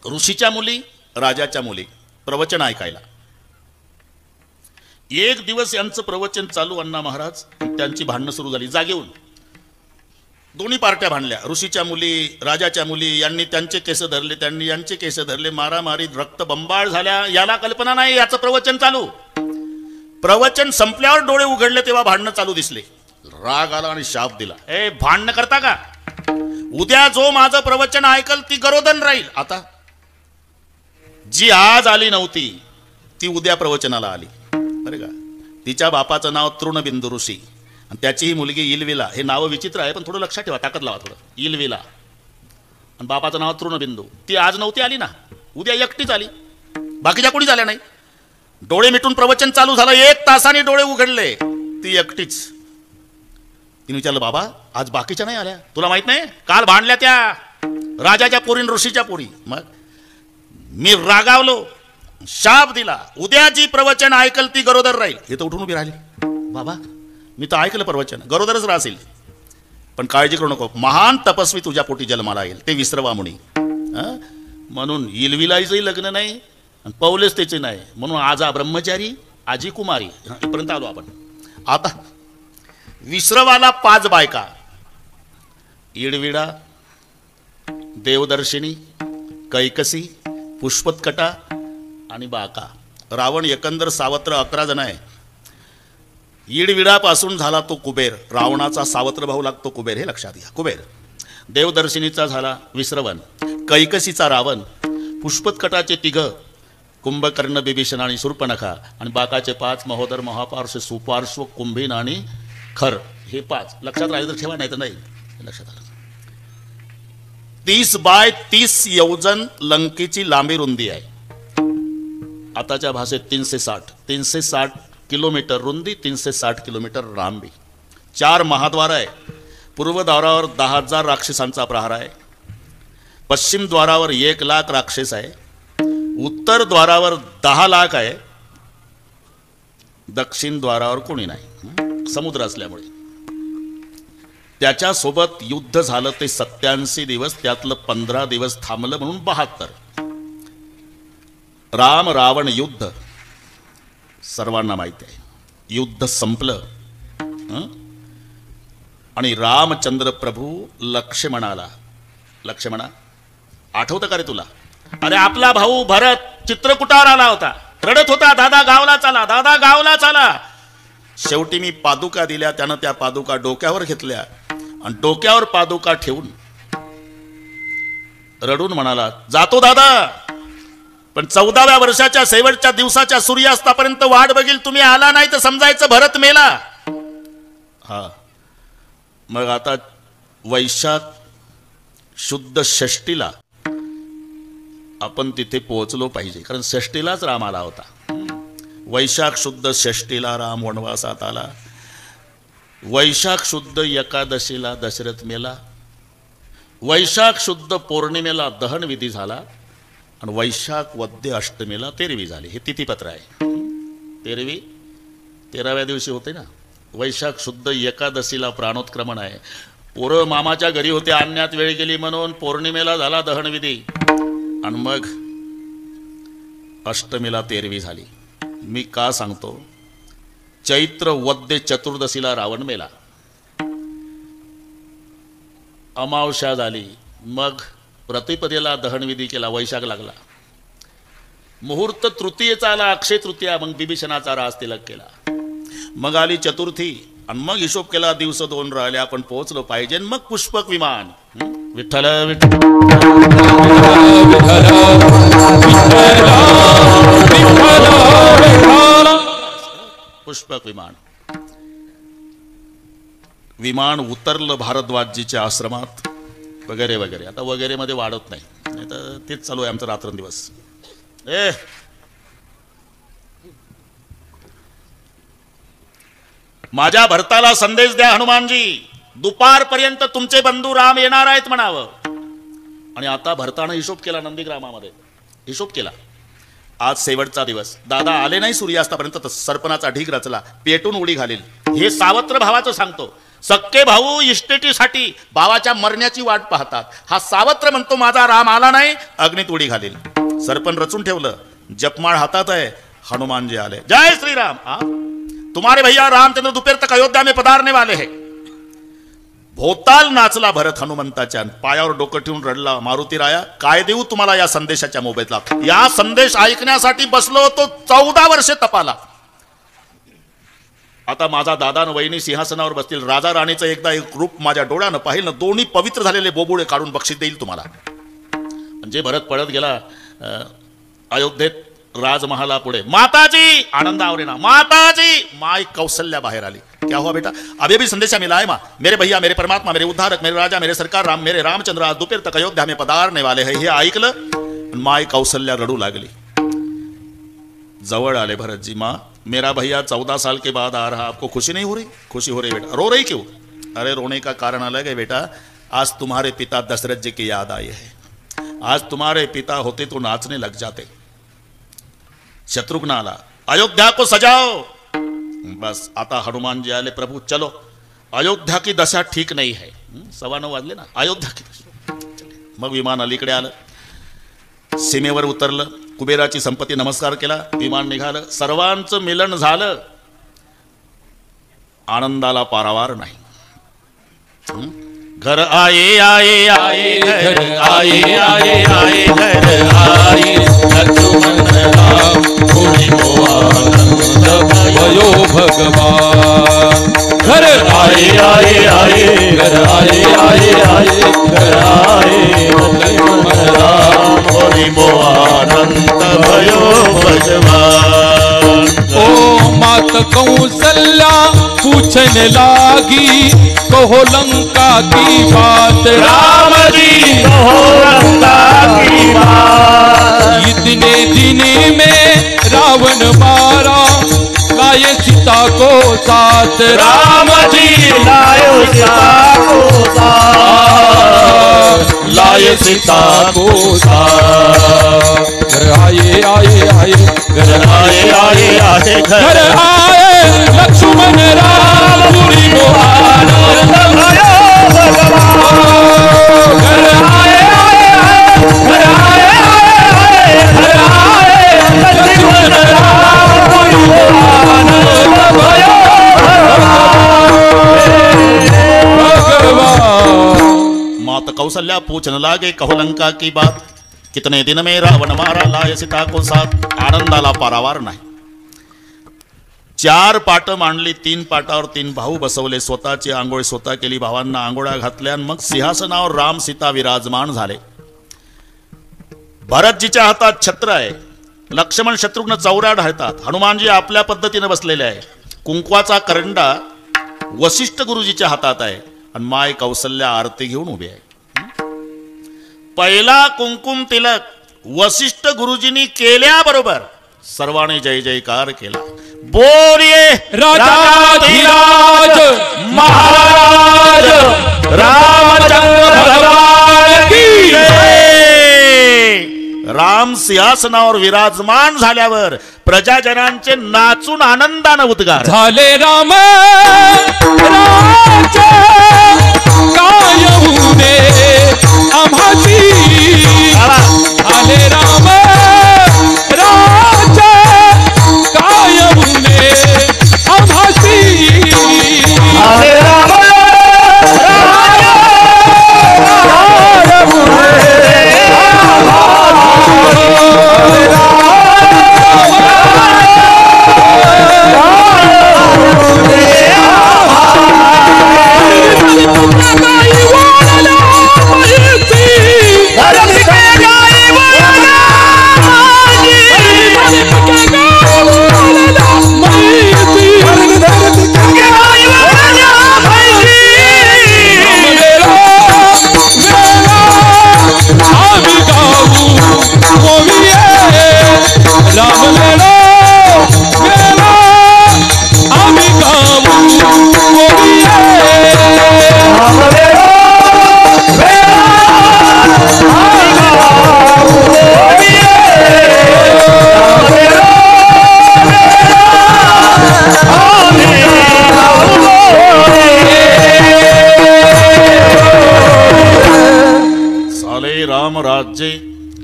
ऋषीच्या मुली, राजाच्या मुली प्रवचन ऐकायला. एक दिवस यांचं प्रवचन चालू, अण्णा महाराज त्यांची भांडणं सुरू झाली जागेहून. दोन्ही पार्ट्या भांडल्या, ऋषीच्या मुली, राजाच्या मुली. यांनी त्यांचे केस धरले, त्यांनी यांचे केस धरले, मारामारी, रक्तबंबाळ झाल्या. याला कल्पना नाही याचं प्रवचन चालू. प्रवचन संपल्यावर डोळे उघडले तेव्हा भांडणं चालू दिसले. राग आला आणि शाप दिला, ए भांडणं करता का? उद्या जो माझं प्रवचन ऐकल ती गरोदन राहील. आता जी आज आली नव्हती ती उद्या प्रवचनाला आली बरे का. तिच्या बापाचं नाव तृणबिंदू ऋषी आणि त्याची ही मुलगी इलविला. हे नाव विचित्र आहे पण थोडं लक्षात ठेवा, ताकद लावा थोडं. इलविला आणि बापाचं नाव तृणबिंदू. ती आज नव्हती आली ना, उद्या एकटीच आली, बाकीच्या कोणी झाल्या नाही. डोळे मिटून प्रवचन चालू झालं, 1 तासाने डोळे उघडले, ती एकटीच. तिने विचारलं, बाबा आज बाकीच्या नाही आल्या? तुला माहित नाही काल भांडल्या त्या राजाच्या पोरी ऋषीच्या पोरी. मग मी रागावलो, शाप दिला, उद्या जी प्रवचन ऐकल ती गरोदर राहील. हे तर उठून उभी राहिली. बाबा मी तर ऐकलं प्रवचन, गरोदरच राहशील, पण काळजी करू नको, महान तपस्वी तुझ्या पोटी जन्माला येईल, ते विसरवा मुनी. म्हणून इलविलाईचंही लग्न नाही आणि पौलेच त्याचे नाही, म्हणून आजा ब्रह्मचारी आजी कुमारी. इथपर्यंत आलो आपण. आता विसरवाला 5 बायका, इडविडा, देवदर्शिनी, कैकसी, पुष्पत्कटा आणि बाका. रावण एकंदर सावत्र 11 जण आहे. ईडविडापासून झाला तो कुबेर, रावणाचा सावत्र भाऊ लागतो कुबेर, हे लक्षात घ्या. कुबेर. देवदर्शिनीचा झाला विश्रवण, कैकसीचा रावण, पुष्पत्कटाचे 3 कुंभकर्ण, बिभीषण आणि शूर्पणखा, आणि बाकाचे 5 महोदर, महापार्श्व, सुपार्श्व, कुंभीन आणि खर. हे 5 लक्षात राहिले तर ठेवा, नाही तर नाही. लक्षात आलं. 30 बाय 30 योजन लंकेची लांबी रुंदी आहे. आताच्या भाषेत 360 किलोमीटर रुंदी, 360 किलोमीटर लांबी. 4 महाद्वार आहे. पूर्व द्वारावर 10,000 राक्षसांचा प्रहार आहे. पश्चिम द्वारावर 1,00,000 राक्षस आहे. उत्तर द्वारावर 10 लाख आहे. दक्षिण द्वारावर कोणी नाही, समुद्र असल्यामुळे. त्याच्यासोबत युद्ध झालं ते 87 दिवस, त्यातलं 15 दिवस थांबलं म्हणून 72. राम रावण युद्ध सर्वांना माहिती आहे. युद्ध संपलं आणि रामचंद्र प्रभू लक्ष्मणाला, लक्ष्मणा आठवतं का रे तुला? अरे आपला भाऊ भरत चित्रकूटावर आला होता, रडत होता, दादा गावला चला, दादा गावला चला. शेवटी मी पादुका दिल्या, त्यानं त्या पादुका डोक्यावर घेतल्या आणि डोक्यावर पादुका ठेवून रडून म्हणाला, जातो दादा, पण 14व्या वर्षाच्या शेवटच्या दिवसाच्या सूर्यास्तापर्यंत वाट बघील, तुम्ही आला नाही तर समजायचं भरत मेला. हा मग आता वैशाख शुद्ध षष्टीला आपण तिथे पोहोचलो पाहिजे, कारण षष्टीलाच राम आला होता. वैशाख शुद्ध षष्टीला राम वनवासात आला. वैशाख शुद्ध एकादशीला दशरथ मेला. वैशाख शुद्ध पौर्णिमेला दहन विधी झाला आणि वैशाख वद्य अष्टमीला तेरवी झाली. हे तिथीपत्र आहे. तेरवी 13व्या दिवशी होते ना. वैशाख शुद्ध एकादशीला प्राणोत्क्रमण आहे. पोरं मामाच्या घरी होते, आणण्यात वेळ गेली म्हणून पौर्णिमेला झाला दहनविधी आणि मग अष्टमीला तेरवी झाली. मी का सांगतो? चैत्र वद्य चतुर्दशीला रावण मेला, अमावस्या झाली, मग प्रतिपदेला दहनविधी केला, वैशाख लागला. मुहूर्त तृतीयेचा आला, अक्षय तृतीया, मग बिभीषणाचा रास तिलक केला. मग आली चतुर्थी आणि मग हिशोब केला, दिवस 2 राहिले, आपण पोहोचलो पाहिजे. मग पुष्पक विमान. विठ्ठल विठ्ठल पुष्पक विमान. विमान उतरलं भारद्वाजजीच्या आश्रमात वगैरे वगैरे. आता वगैरे मध्ये वाढत नाही, नाही तर तेच चालू आहे आमचं रात्रंदिवस. माझ्या भरताला संदेश द्या हनुमानजी, दुपारपर्यंत तुमचे बंधू राम येणार आहेत म्हणावं. आणि आता भरतानं हिशोब केला, नंदीग्रामामध्ये हिशोब केला. आज शेवटचा दिवस, दादा आले नाही सूर्यास्तापर्यंत तर सरपणाचा ढीग रचला, पेटून उडी घालील. हे सावत्र भावाचं सांगतो. सक्के भाऊ इस्टेटीसाठी भावाच्या मरण्याची वाट पाहतात. हा सावत्र म्हणतो माझा राम आला नाही, अग्नीत उडी घालील. सरपण रचून ठेवलं, जपमाळ हातात आहे. हनुमानजी आले. जय श्री राम. तुम्हारे भैया रामचंद्र दोपहर तक अयोध्या में पधारने वाले हैं. भोताल नाचला भरत हनुमंताच्या, पायावर डोकं ठेवून रडला. मारुती राया, काय देऊ तुम्हाला या संदेशाच्या मोबदला? या संदेश ऐकण्यासाठी बसलो होतो 14 वर्षे तपाला. आता माझा दादा न वहिनी सिंहासनावर बसतील. राजा राणीचं एकदा एक रूप माझ्या डोळ्यानं पाहिलं, दोन्ही पवित्र झालेले बोबुळे काढून बक्षीस देईल तुम्हाला. म्हणजे भरत पळत गेला अयोध्येत राजमहाला पुढे. माताजी, आनंद आवरेना, माताजी. माई कौशल्या बाहेर आली. क्या हुआ बेटा? अभी भी संदेशा मिला है माँ. मेरे भैया, मेरे परमात्मा, मेरे उद्धारक, मेरे राजा, मेरे सरकार राम, मेरे रामचंद्र आज दोपहर तक अयोध्या में पधारने वाले हैं. हे ऐकलं माई कौशल्या रडू लागली. जवळ आले भरतजी. माँ, मेरा भैया 14 साल के बाद आ रहा, आपको खुशी नहीं हो रही? खुशी हो रही बेटा. रो रही क्यों? अरे रोने का कारण अलग है बेटा. आज तुम्हारे पिता दशरथ जी की याद आई है. आज तुम्हारे पिता होते तो नाचने लग जाते. शत्रुघ्न आला. अयोध्या को सजाओ. बस आता हनुमान जी आले. प्रभु चलो, अयोध्या की दशा ठीक नहीं है. 9:15 वाजले ना. अयोध्या की दशा. मग विमान अलीकडे आलं, सीमेवर उतरलं. कुबेराची संपत्ती नमस्कार केला. विमान निघालं. सर्वांचं मिलन झालं. आनंदाला पारावार नाही. घर आए आए आए घर आए आए आए घर आए लक्ष्मण राम पुरी को आनंद भयो भगवान. घर आए आए आए घर आए आए आए घर आए लक्ष्मण राम पुरी को आनंद भयो भगवान. ओ मात कौशल्या पूछने लागी, कहो लंका की बात. राम जी कहो लंका की बात. इतने दिन में रावण मारा, लाए सीता को साथ. राम जी लायो सीता को साथ. लाए सीता को साथ. घर आए आए आए घर आए आए आए घर आए लक्ष्मण राम पुरी को आनंद भयो भगवान. घर आए आए घर आए आए घर आए लक्ष्मण राम पुरी को आनंद भयो भगवान. मात कौशल्या पूछने लागे, कहो लंका की बात. कितने दिन में रावण मारा, लाए सीता को साथ. आनंदाला पारावार नाही. 4 पाट मांडली. 3 पाटावर 3 भाऊ बसवले. स्वतःची आंघोळ स्वतः केली. भावांना आंघोळ्या घातल्या. मग सिंहासनावर राम सीता विराजमान झाले. भरतजीच्या हातात छत्र आहे. लक्ष्मण शत्रुघ्न चौऱ्या ढळतात. हनुमानजी आपल्या पद्धतीने बसलेले आहे. कुंकवाचा करंडा वशिष्ठ गुरुजीच्या हातात आहे आणि माय कौशल्या आरती घेऊन उभे आहे. पहिला कुंकुम तिलक वशिष्ठ गुरुजींनी केल्याबरोबर सर्वांनी जय जयकार केला. बोलिए राजाधिराज महाराज रामचंद्र भगवान की जय. राम सिंहासनावर विराजमान झाल्यावर प्रजाजनांचे नाचून आनंदाने उद्गार झाले. राम राजा काय होणे आम्हाची. झाले राम राजा काय होणे आम्हाची. झाले राम Let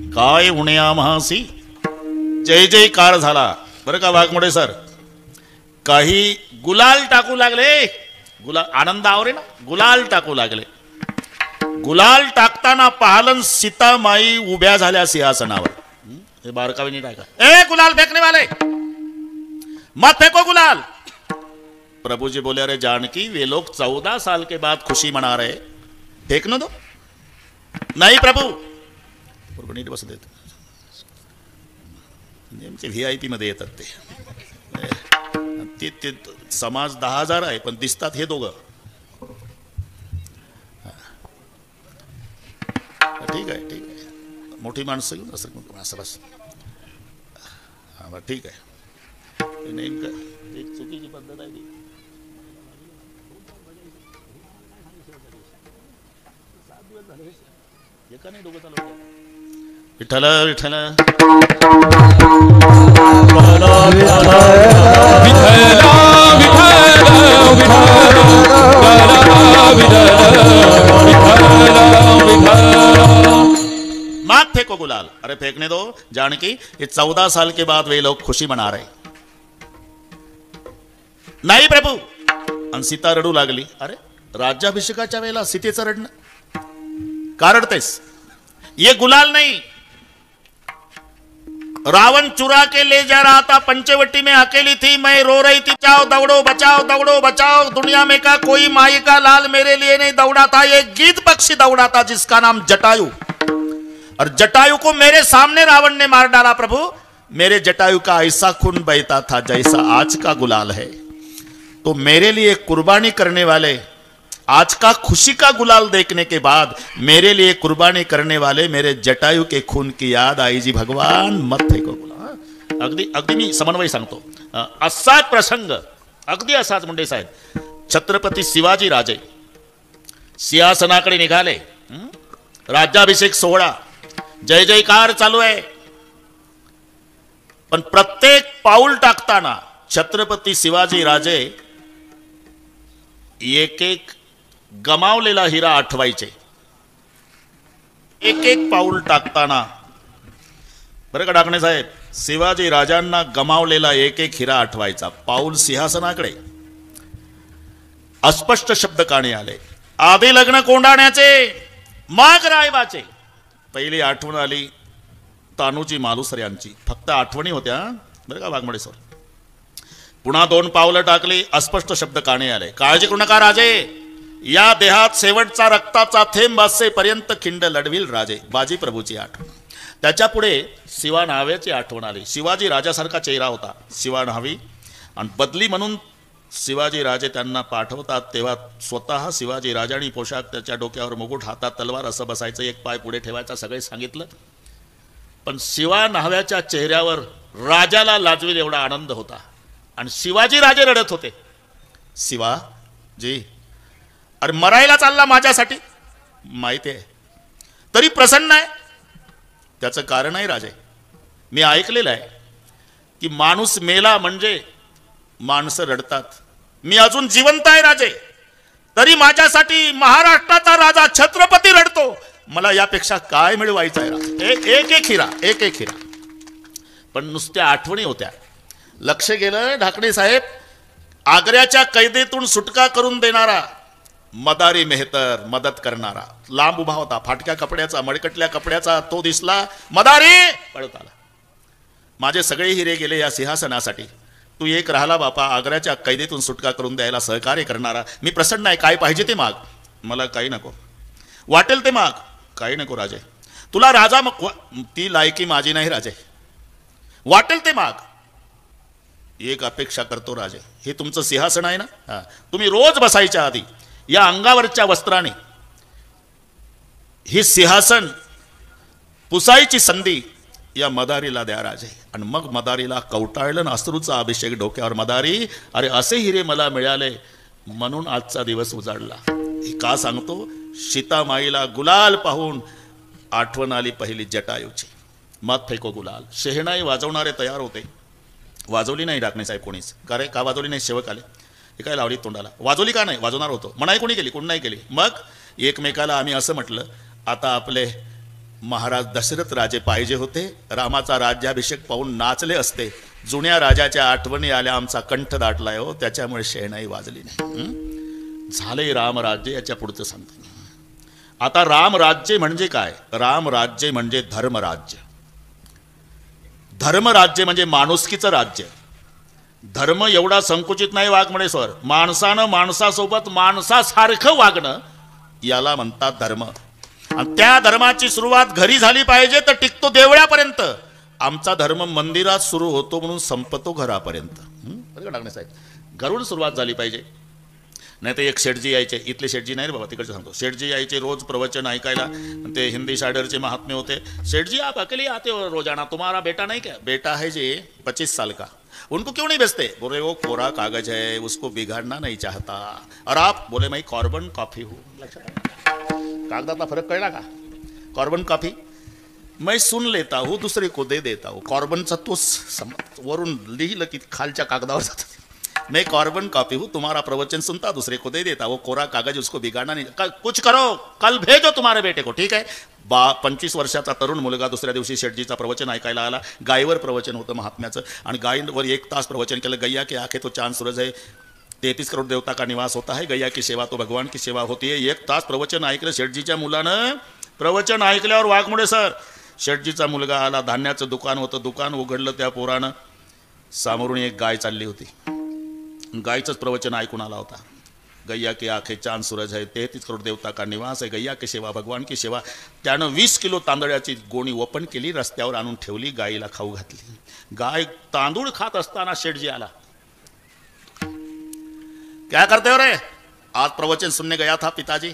काय उण्या महासी जय जयकार झाला बरं का वाघमोडे सर. काही गुलाल टाकू लागले, गुलाल आनंद आवरे ना, गुलाल टाकू लागले. गुलाल टाकताना पाहलन सीतामाई उभ्या झाल्या सिंहासनावर. हे बारकावीने टाका. ए गुलाल फेकने वाले मत फेको गुलाल. प्रभु जी बोले अरे जानकी वे लोग 14 साल के बाद खुशी मना रहे, फेकने दो. नाही प्रभू नीट बस देत नेमके VIP मध्ये येतात ते समाज 10,000 आहे पण दिसतात हे दोघं. ठीक आहे ठीक आहे मोठी माणसं घेऊन असं बस. हा बरं ठीक आहे. नेमकं एक चुकीची पद्धत आहे ती. एका नाही दोघं चालू विठ्ठल विठ्ठल मात फेंको गुलाल. अरे फेंकने दो जानकी, ये 14 साल के बाद वे लोग खुशी मना रहे. नाही प्रभू. आणि सीता रडू लागली. अरे राज्याभिषेकाच्या वेळेला सीतेचं रडणं का रडतेस? ये गुलाल नहीं, रावण चुरा के ले जा रहा था, पंचवटी में अकेली थी, मैं रो रही थी, जाओ दौड़ो बचाओ, दुनिया में का कोई माई का लाल मेरे लिए नहीं दौड़ा था, ये गीत पक्षी दौड़ा था जिसका नाम जटायु, और जटायु को मेरे सामने रावण ने मार डाला. प्रभु मेरे जटायु का ऐसा खून बहता था जैसा आज का गुलाल है. तो मेरे लिए कुर्बानी करने वाले, आज का खुशी का गुलाल देखने के बाद मेरे लिए कुर्बानी करने वाले मेरे जटायु के खून की याद आई जी भगवान. मत फेको गुलाल. अगदी मी समन्वय सांगतो. असाच प्रसंग अगदी असाच मुंडे साहेब. छत्रपती शिवाजी राजे सिंहासनाकडे निघाले. राज्याभिषेक सोहळा जय जयकार चालू आहे. पण प्रत्येक पाऊल टाकताना छत्रपती शिवाजी राजे एक एक गमावलेला हिरा आठवायचे. एक एक पाऊल टाकताना बरं का डाकणे साहेब, शिवाजी राजांना गमावलेला एक एक हिरा आठवायचा. पाऊल सिंहासनाकडे. अस्पष्ट शब्द काने आले. आधी लग्न कोंडाण्याचे मग रायबाचे. पहिली आठवण आली तानूजी मालुसरे यांची. फक्त आठवणी होत्या बरं का वाघमोडे सर. पुन्हा 2 पावलं टाकली. अस्पष्ट शब्द काने आले. काळजी करू नका राजे, या देहात शेवटचा रक्ताचा थेंब असेपर्यंत खिंड लढविल राजे. बाजी प्रभूची आठवण. त्याच्या पुढे शिवा न्हाव्याची आठवण आली. शिवाजी राजासारखा चेहरा होता शिवा न्हावी, आणि बदली म्हणून शिवाजी राजे त्यांना पाठवतात तेव्हा स्वतः शिवाजी राजांनी पोशाख, त्याच्या डोक्यावर मुकुट, हातात तलवार, असं बसायचं, एक पाय पुढे ठेवायचा, सगळे सांगितलं. पण शिवा न्हाव्याच्या चेहऱ्यावर राजाला लाजवेल एवढा आनंद होता, आणि शिवाजी राजे रडत होते. शिवाजी अरे मरायला चालला माझ्यासाठी माहिती आहे, तरी प्रसन्न आहे. त्याचं कारण आहे राजे, मी ऐकलेलं आहे की माणूस मेला म्हणजे माणसं रडतात. मी अजून जिवंत आहे राजे, तरी माझ्यासाठी महाराष्ट्राचा राजा छत्रपती रडतो. मला यापेक्षा काय मिळवायचं आहे राजे? एक एक हिरा. पण नुसत्या आठवणी होत्या. लक्ष गेलं ढाकणे साहेब, आग्र्याच्या कैदेतून सुटका करून देणारा मदारी मेहतर, मदत करणारा, लांब उभा होता, फाटक्या कपड्याचा, मडकटल्या कपड्याचा, तो दिसला. मदारी पळत आला. माझे सगळे हिरे गेले या सिंहासनासाठी, तू एक राहिला बापा, आग्र्याच्या कैदेतून सुटका करून द्यायला सहकार्य करणारा. मी प्रसन्न आहे, काय पाहिजे ते माग, मला काही नको, वाटेल ते माग, काही नको राजे. तुला राजा ती लायकी माझी नाही राजे, वाटेल ते माग. एक अपेक्षा करतो राजे, हे तुमचं सिंहासन आहे ना, तुम्ही रोज बसायच्या आधी या अंगावरच्या वस्त्राने ही सिंहासन पुसायची संधी या मदारीला द्या राजे. आणि मग मदारीला कवटाळलं अश्रूचा अभिषेक डोक्यावर. मदारी अरे असे हिरे मला मिळाले म्हणून आजचा दिवस उजाडला. हे का सांगतो? सीतामाईला गुलाल पाहून आठवण आली पहिली जटायूची. मत फेको गुलाल. शेहनाई वाजवणारे तयार होते, वाजवली नाही ढाकणे साहेब कोणीच. का रे, का वाजवली नाही? सेवक आले, हे काय लावली तोंडाला, वाजवली का नाही? वाजवणार होतो, मनाई कोणी केली? कोण नाही केली. मग एकमेकाला आम्ही असं म्हटलं, आता आपले महाराज दशरथ राजे पाहिजे होते, रामाचा राज्याभिषेक पाहून नाचले असते. जुन्या राजाच्या आठवणी आल्या, आमचा कंठ दाटलाय हो, त्याच्यामुळे शेणाई वाजली नाही. झाले रामराज्य, याच्या पुढचं सांगतो. आता रामराज्य म्हणजे काय? रामराज्य म्हणजे धर्मराज्य. धर्मराज्य म्हणजे माणुसकीचं राज्य. धर्म एवढा संकुचित नाही वाघमोडे सर. माणसानं माणसासोबत माणसासारखं वागणं याला म्हणतात धर्म. आणि त्या धर्माची सुरुवात घरी झाली पाहिजे तर टिकतो देवळापर्यंत. आमचा धर्म मंदिरात सुरू होतो म्हणून संपतो घरापर्यंत. घरून सुरुवात झाली पाहिजे. नाही तर एक शेठजी यायचे, इथले शेठजी नाही रे बाबा, तिकडचे सांगतो. शेठजी यायचे रोज प्रवचन ऐकायला. ते हिंदी शायरचे महात्मे होते. शेठजी आप अकेले आते हो रोजाना, तुम्हारा बेटा नहीं क्या? बेटा है जी 25 साल का. उनको क्यों नहीं बेचते? बोले वो कोरा कागज है, उसको बिगाड़ना नहीं चाहता. और आप? बोले मैं कार्बन कॉफी हूँ. कागदातला फरक कळला का? कार्बन कॉफी मैं सुन लेता हूँ, दूसरे को दे देता हूँ. कार्बनचा तोच वरून लिहिलं की खालच्या कागदावर जातं. मैं कार्बन कॉपी हूँ, तुम्हारा प्रवचन सुनता, दूसरे को दे देता. वो कोरा कागज, उसको बिगाड़ना नहीं. कुछ करो, कल भेजो तुम्हारे बेटे को. ठीक है. 25 वर्षाचा तरुण मुलगा दुसऱ्या दिवशी शेठजीचा प्रवचन ऐकायला आला. गायीवर प्रवचन होतं महात्म्याचं, आणि गायीवर 1 तास प्रवचन केलं. गैया की आंखें तो चांद सूरज है, 33 करोड देवता का निवास होता है, गैया की सेवा तो भगवान की सेवा होती है. 1 तास प्रवचन ऐकलं शेठजीच्या मुलानं. प्रवचन ऐकल्यावर वाघमोडे सर, शेठजीचा मुलगा आला. धान्याचं दुकान होतं, दुकान उघडलं. त्या पोरानं सामोरून एक गाय चालली होती. गायचंच प्रवचन ऐकून आला होता. गैया की आंखें चांद सूरज है, 33 करोड देवता का निवास है, गैया की सेवा भगवान की सेवा. त्यानं 20 किलो तांदळाची गोणी ओपन केली, रस्त्यावर आणून ठेवली, गायीला खाऊ घातली. गाय तांदूळ खात असताना शेठजी आला. क्या करते हो रे? आज प्रवचन सुनने गया था पिताजी.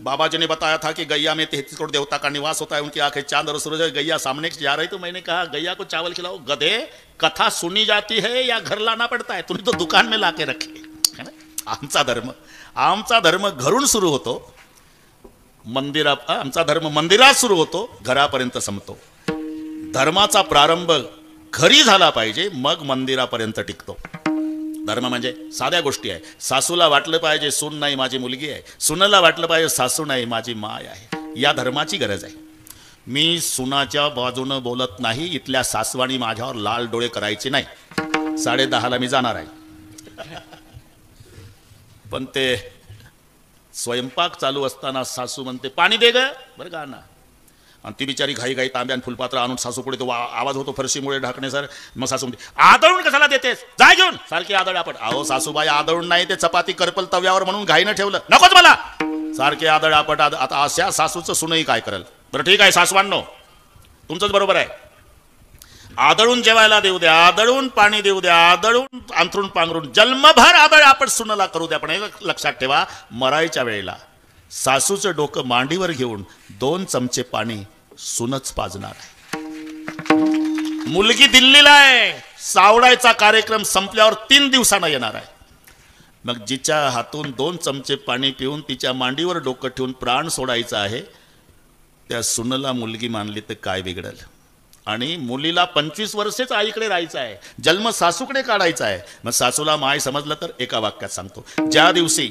बाबाजी ने बताया था कि गैया में 33 करोड़ देवता का निवास होता है, उनकी आंखें चांद और सूरज है. गैया सामने जा रही तो मैंने कहा गैया को चावल खिलाओ. गधे, कथा सुनी जाती है या घर लाना पड़ता है? तूने तो दुकान में लाके रखे. आमचा धर्म घरून सुरू होतो, मंदिरात. आमचा धर्म मंदिरात सुरू होतो, घरापर्यंत संपतो. धर्माचा प्रारंभ घरी झाला पाहिजे, मग मंदिरापर्यंत टिकतो. धर्म म्हणजे साध्या गोष्टी आहे. सासूला वाटलं पाहिजे सून नाही माझी मुलगी आहे, सुनेला वाटलं पाहिजे सासू नाही माझी माय आहे. या धर्माची गरज आहे. मी सुनाच्या बाजूनं बोलत नाही. इथल्या सासवाणी माझ्यावर लाल डोळे करायचे नाही. 10:30 मी जाणार आहे. पण ते स्वयंपाक चालू असताना सासू म्हणते पाणी दे ग, बरं का ना. आणि ती बिचारी घाई घाई तांब्यान फुलपात्र आणून सासू पुढे तो आवाज होतो फरशीमुळे ढाकणे सर. मग सासू म्हणते आदळून कशाला देतेस, जा घेऊन. सारखी आदळ आपण. अहो सासूबाई आदळून नाही, ते चपाती करपल तव्यावर म्हणून घाईनं ठेवलं. नकोच मला सारखे आदळ आपट. आता अशा सासूचं सुनही काय करेल. बरं ठीक आहे सासवांनो, तुमचंच बरोबर आहे. आदळून जेवायला देऊ द्या, आदळून पाणी देऊ द्या, आदळून अंथरून पांघरून जन्मभर आदळ आपण सुनला करू द्या. पण लक्षात ठेवा, मरायच्या वेळेला सासूचं डोकं मांडीवर घेऊन 2 चमचे पाणी सुनच पाजणार आहे. मुलगी दिल्लीला आहे, सावडायचा कार्यक्रम संपल्यावर 3 दिवसांना येणार आहे. मग जिच्या हातून 2 चमचे पाणी पिऊन तिच्या मांडीवर डोकं ठेवून प्राण सोडायचं आहे, त्या सुनला मुलगी मानली तर काय बिघडल. आणि मुलीला 25 वर्षेच आईकडे राहायचं आहे, जन्म सासूकडे काढायचा आहे. मग सासूला माय समजलं तर एका वाक्यात सांगतो, ज्या दिवशी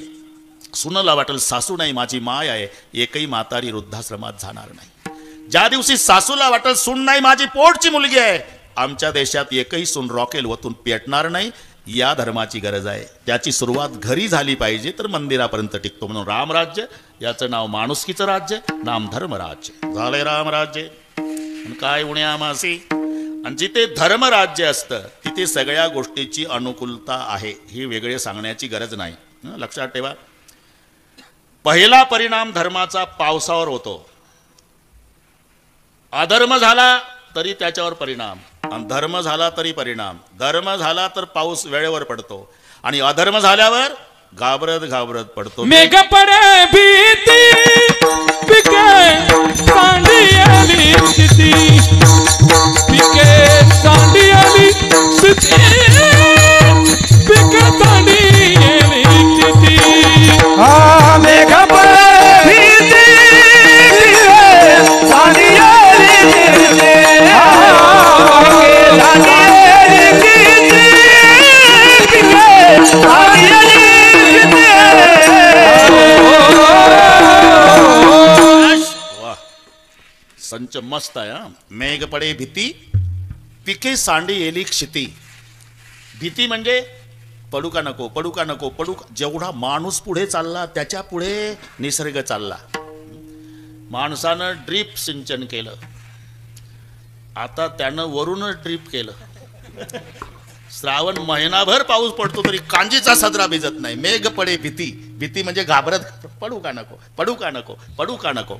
सुनला वाटेल सासू नाही माझी माय आहे, एकही म्हातारी वृद्धाश्रमात जाणार नाही. ज्या दिवशी सासूला वाटेल सून नाही माझी पोटची मुलगी आहे, आमच्या देशात एकही सून रॉकेल वतून पेटणार नाही. या धर्माची गरज आहे. त्याची सुरुवात घरी झाली पाहिजे तर मंदिरापर्यंत टिकतो. म्हणून रामराज्य याचं नाव माणुसकीचं राज्य, नाम धर्मराज्य. झालंय रामराज्य. काय उण्या मासी. आणि जिथे धर्मराज्य असतं तिथे सगळ्या गोष्टीची अनुकूलता आहे. ही वेगळे सांगण्याची गरज नाही. लक्षात ठेवा. पहिला परिणाम धर्माचा पावसावर होतो. अधर्म झाला तरी त्याच्यावर परिणाम, आणि धर्म झाला तरी परिणाम. धर्म झाला तर पाऊस वेळेवर पडतो, आणि अधर्म झाल्यावर घाबरत घाबरत पडतो. मेघ पडे भीती पिके सांडियाली स्थिती, पिके सांडियाली स्थिती, पिके सांडियाली स्थिती. मेघ पडे भीती सांडियाली स्थिती, पिक्चर मस्त आहे हा. मेघ पडे भीती पिके सांडी येली क्षिती. भीती म्हणजे पडू का नको, पडू का नको, पडू. जेवढा माणूस पुढे चालला त्याच्या पुढे निसर्ग चालला. माणसानं ड्रीप सिंचन केलं, आता त्यानं वरूनच ड्रीप केलं. श्रावण महिनाभर पाऊस पडतो तरी कांजीचा सदरा भिजत नाही. मेघ पडे भीती. भीती म्हणजे घाबरत, पडू का नको, पडू का नको, पडू का नको.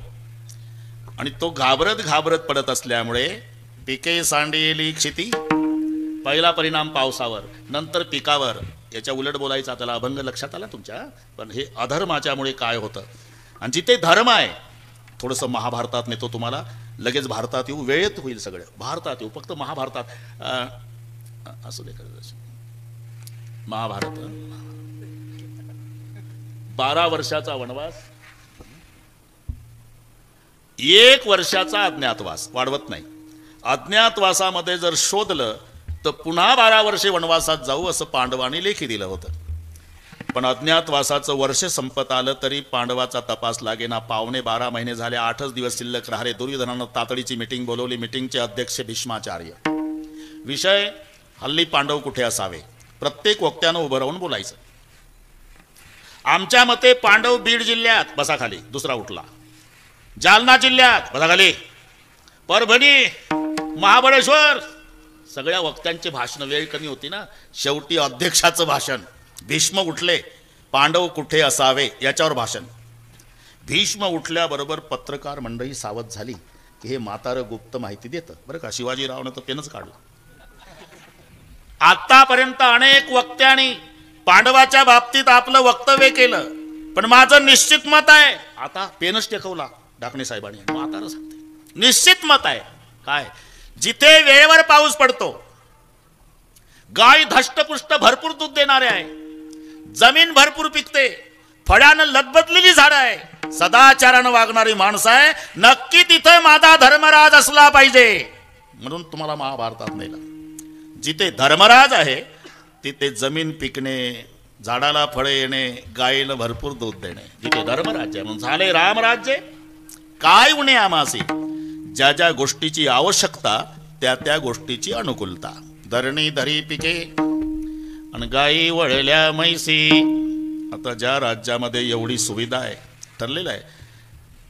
आणि तो घाबरत घाबरत पडत असल्यामुळे पिके सांडेली क्षिती. पहिला परिणाम पावसावर, नंतर पिकावर. याच्या उलट बोलायचा त्याला अभंग लक्षात आला तुमच्या. पण हे अधर्माच्यामुळे काय होतं. आणि जिथे धर्म आहे, थोडंसं महाभारतात नेतो तुम्हाला, लगेच भारतात येऊ, वेळेत होईल सगळं. भारतात येऊ, फक्त महाभारतात असं दे. महाभारत 12 वर्षाचा वनवास, 1 वर्षाचा अज्ञातवास. वाढवत नाही. अज्ञातवासामध्ये जर शोधलं तर पुन्हा 12 वर्षे वनवासात जाऊ असं पांडवांनी लेखी दिलं होतं. पण अज्ञातवासाचं वर्ष संपत आलं तरी पांडवाचा तपास लागेना. 12 महिने झाले, 8च दिवस शिल्लक राहिले. दुर्योधनानं तातडीची मिटिंग बोलवली. मिटिंगचे अध्यक्ष भीष्माचार्य. विषय हल्ली पांडव कुठे असावे. प्रत्येक वक्त्यानं उभं राहून बोलायचं. आमच्या मते पांडव बीड जिल्ह्यात, बसा खाली. दुसरा उठला. जालना जिल्ह्यात, बसा खाली. परभणी, महाबळेश्वर. सगळ्या वक्त्यांचे भाषण, वेळ कमी होती ना, शेवटी अध्यक्षाचं भाषण. भीष्म उठले. पांडव कुठे असावे याच्यावर भाषण. भीष्म उठल्याबरोबर पत्रकार मंडळी सावध झाली की हे म्हातारं गुप्त माहिती देतं बरं का. शिवाजीरावनं तर पेनच काढलं. आतापर्यंत अनेक वक्त्यांनी पांडवाच्या बाबतीत आपलं वक्तव्य केलं, पण माझं निश्चित मत आहे. आता पेनच टेकवला डाकणे साहेबांनी. म्हातारं सांगते निश्चित मत आहे. काय? जिथे वेळेवर पाऊस पडतो, गाय धष्टपुष्ट भरपूर दूध देणारे आहे, जमीन भरपूर पिकते, फळ्यानं लदबदलेली झाडं आहे, सदाचारानं वागणारी माणसं आहे, नक्की तिथे माझा धर्मराज असला पाहिजे. म्हणून तुम्हाला महाभारतात नेलं. जिथे धर्मराज आहे तिथे जमीन पिकणे, झाडाला फळे येणे, गायीला भरपूर दूध देणे. जिथे धर्मराज्य म्हणून झाले रामराज्य. काय उणे आमासी. ज्या ज्या गोष्टीची आवश्यकता त्या त्या गोष्टीची अनुकूलता. धरणी धरी पिके आणि गायी वळल्या मैसी. आता ज्या राज्यामध्ये एवढी सुविधा आहे, ठरलेलं आहे,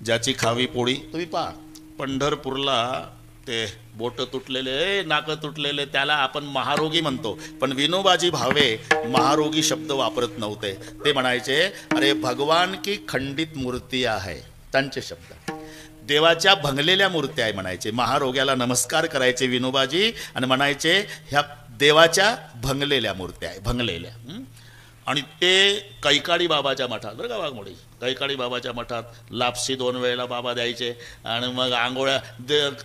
ज्याची खावी पोळी. तुम्ही पहा पंढरपूरला ते बोट तुटलेले, नाक तुटलेले, त्याला आपण महारोगी म्हणतो. पण विनोबाजी भावे महारोगी शब्द वापरत नव्हते. ते म्हणायचे अरे भगवान की खंडित मूर्ती आहे. त्यांचे शब्द देवाच्या भंगलेल्या मूर्त्या आहे म्हणायचे. महारोग्याला नमस्कार करायचे विनोबाजी आणि म्हणायचे ह्या देवाच्या भंगलेल्या मूर्त्या आहे, भंगलेल्या. आणि ते कैकाडी बाबाच्या मठात, बरं का वाघमोडी, कैकाडी बाबाच्या मठात लापशी 2 वेळेला बाबा द्यायचे. आणि मग आंघोळ्या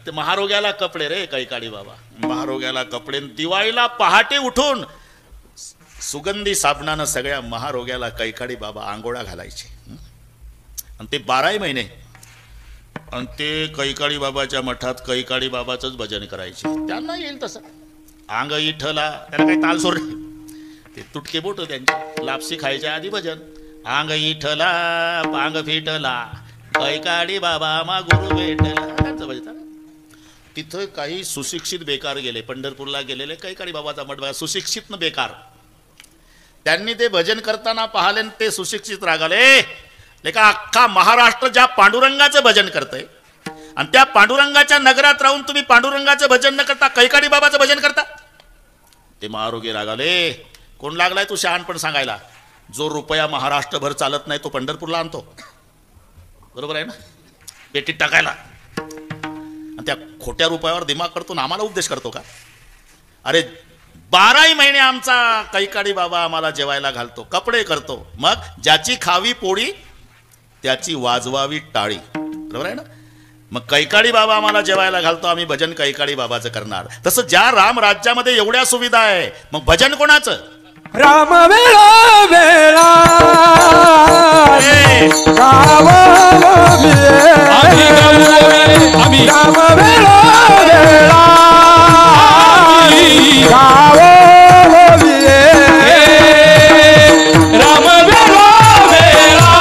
ते महारोग्याला कपडे रे कैकाडी बाबा, महारोग्याला कपडे. दिवाळीला पहाटे उठून सुगंधी साबणानं सगळ्या महारोग्याला कैकाडी बाबा आंघोळ्या घालायचे. आणि ते 12 महिने. आणि ते कैकाडी बाबाच्या मठात कैकाडी बाबाचंच भजन करायचे. त्यांना येईल तसं. अंग इठला, त्याला काही ताल सोड, ते तुटके बोट त्यांचे. लापसी खायच्या आधी भजन. अंग इठला पांग फिटला कैकाडी बाबा मा गुरु भेटला, त्यांचं भजन. तिथं काही सुशिक्षित बेकार गेले. पंढरपूरला गेलेले कैकाडी बाबाचा मठ बघा, सुशिक्षित न बेकार. त्यांनी ते भजन करताना पाहिले, ते सुशिक्षित रागाले. लेका अख्खा महाराष्ट्र ज्या पांडुरंगाचं भजन करतंय आणि त्या पांडुरंगाच्या नगरात राहून तुम्ही पांडुरंगाचं भजन न करता कैकाडी बाबाचं भजन करता. ते महारोगी रागाले. कोण लागलाय तू शहाणपण सांगायला. जो रुपया महाराष्ट्रभर चालत नाही तो पंढरपूरला आणतो, बरोबर आहे ना, पेटीत टाकायला. आणि त्या खोट्या रुपयावर दिमाग करतो ना आम्हाला उपदेश करतो का. अरे 12 महिने आमचा कैकाडी बाबा आम्हाला जेवायला घालतो, कपडे करतो. मग ज्याची खावी पोळी त्याची वाजवावी टाळी, बरोबर आहे ना. मग कैकाडी बाबा आम्हाला जेवायला घालतो, आम्ही भजन कैकाडी बाबाचं करणार. तसं ज्या राम राज्यामध्ये एवढ्या सुविधा आहे, मग भजन कोणाचं. राम वेळा वेळा गाव आम्ही राम वेळा वेळा गाव राम वेळा वेळा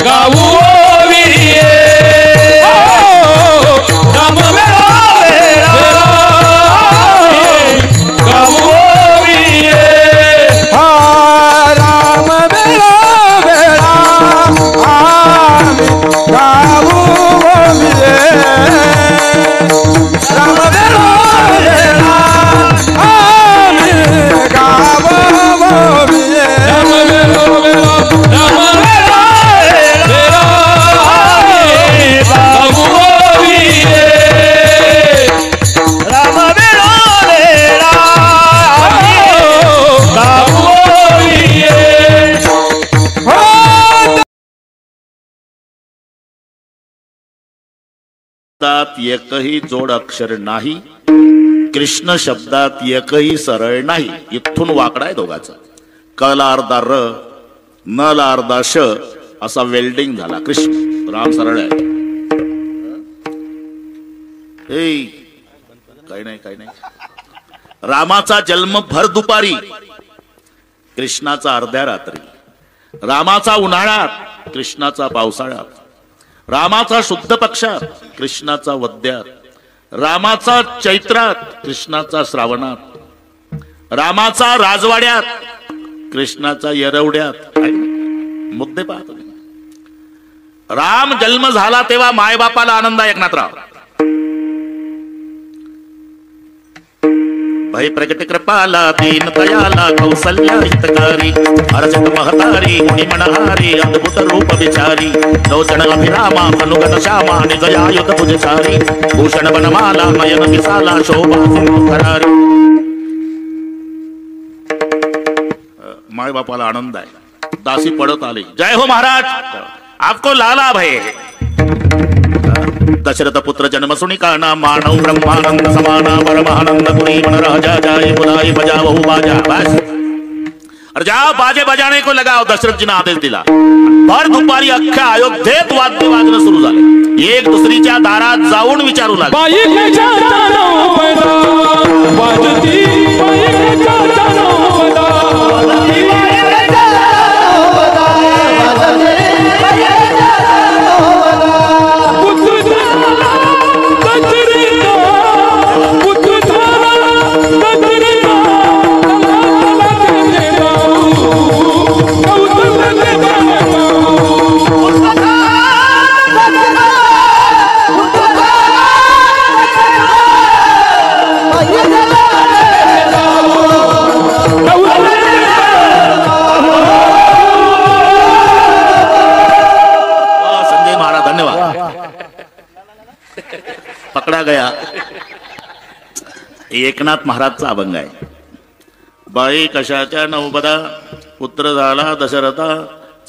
गाऊ शब्दात एकही जोड अक्षर नाही, कृष्ण शब्दात एकही सरळ नाही. इथून वाकडा आहे दोघाचा. क ला अर्धा र, न ला अर्धा श असा वेल्डिंग झाला. कृष्ण राम सरळ आहे. काही नाही. रामाचा जन्म भर दुपारी, कृष्णाचा अर्ध्या रात्री. रामाचा उन्हाळ्यात, कृष्णाचा पावसाळ्यात. रामाचा शुद्ध पक्षात, कृष्णाचा वद्यात. रामाचा चैत्रात, कृष्णाचा श्रावणात. रामाचा राजवाड्यात, कृष्णाचा येरवड्यात. मुद्दे पाहतो. राम जन्म झाला तेव्हा मायबापाला आनंद आहे. एकनाथराव भय प्रकट कृपाला दीन दयाला कौसल्या हितकारी हरसित महतारी मुनि मनहारी अद्भुत रूप विचारी लोचन अभिरामा अनुगत श्यामा निजयायुध भुजचारी भूषण बनमाला नयन विशाला शोभा खरारी. माय बापाला आनंद आहे. दासी पडत आली. जय हो महाराज, आपको लाला भय. दशरथ पुत्र जन्म सुनी काना मानव ब्रह्मानंद समाना परमानंद पुरी मन राजा जाए बुलाए बजाओ बाजा. बस और जाओ बाजे बजाने को लगाओ. दशरथ जी ने आदेश दिला. भर दुपारी अख्ख्या अयोध्येत वाद्य वाजणं सुरू झाले. एक दुसरीच्या दारात जाऊन विचारू लागले. पकडा गया. एकनाथ महाराजचा अभंग आहे. बाई कशाच्या नवबदा, पुत्र झाला दशरथा,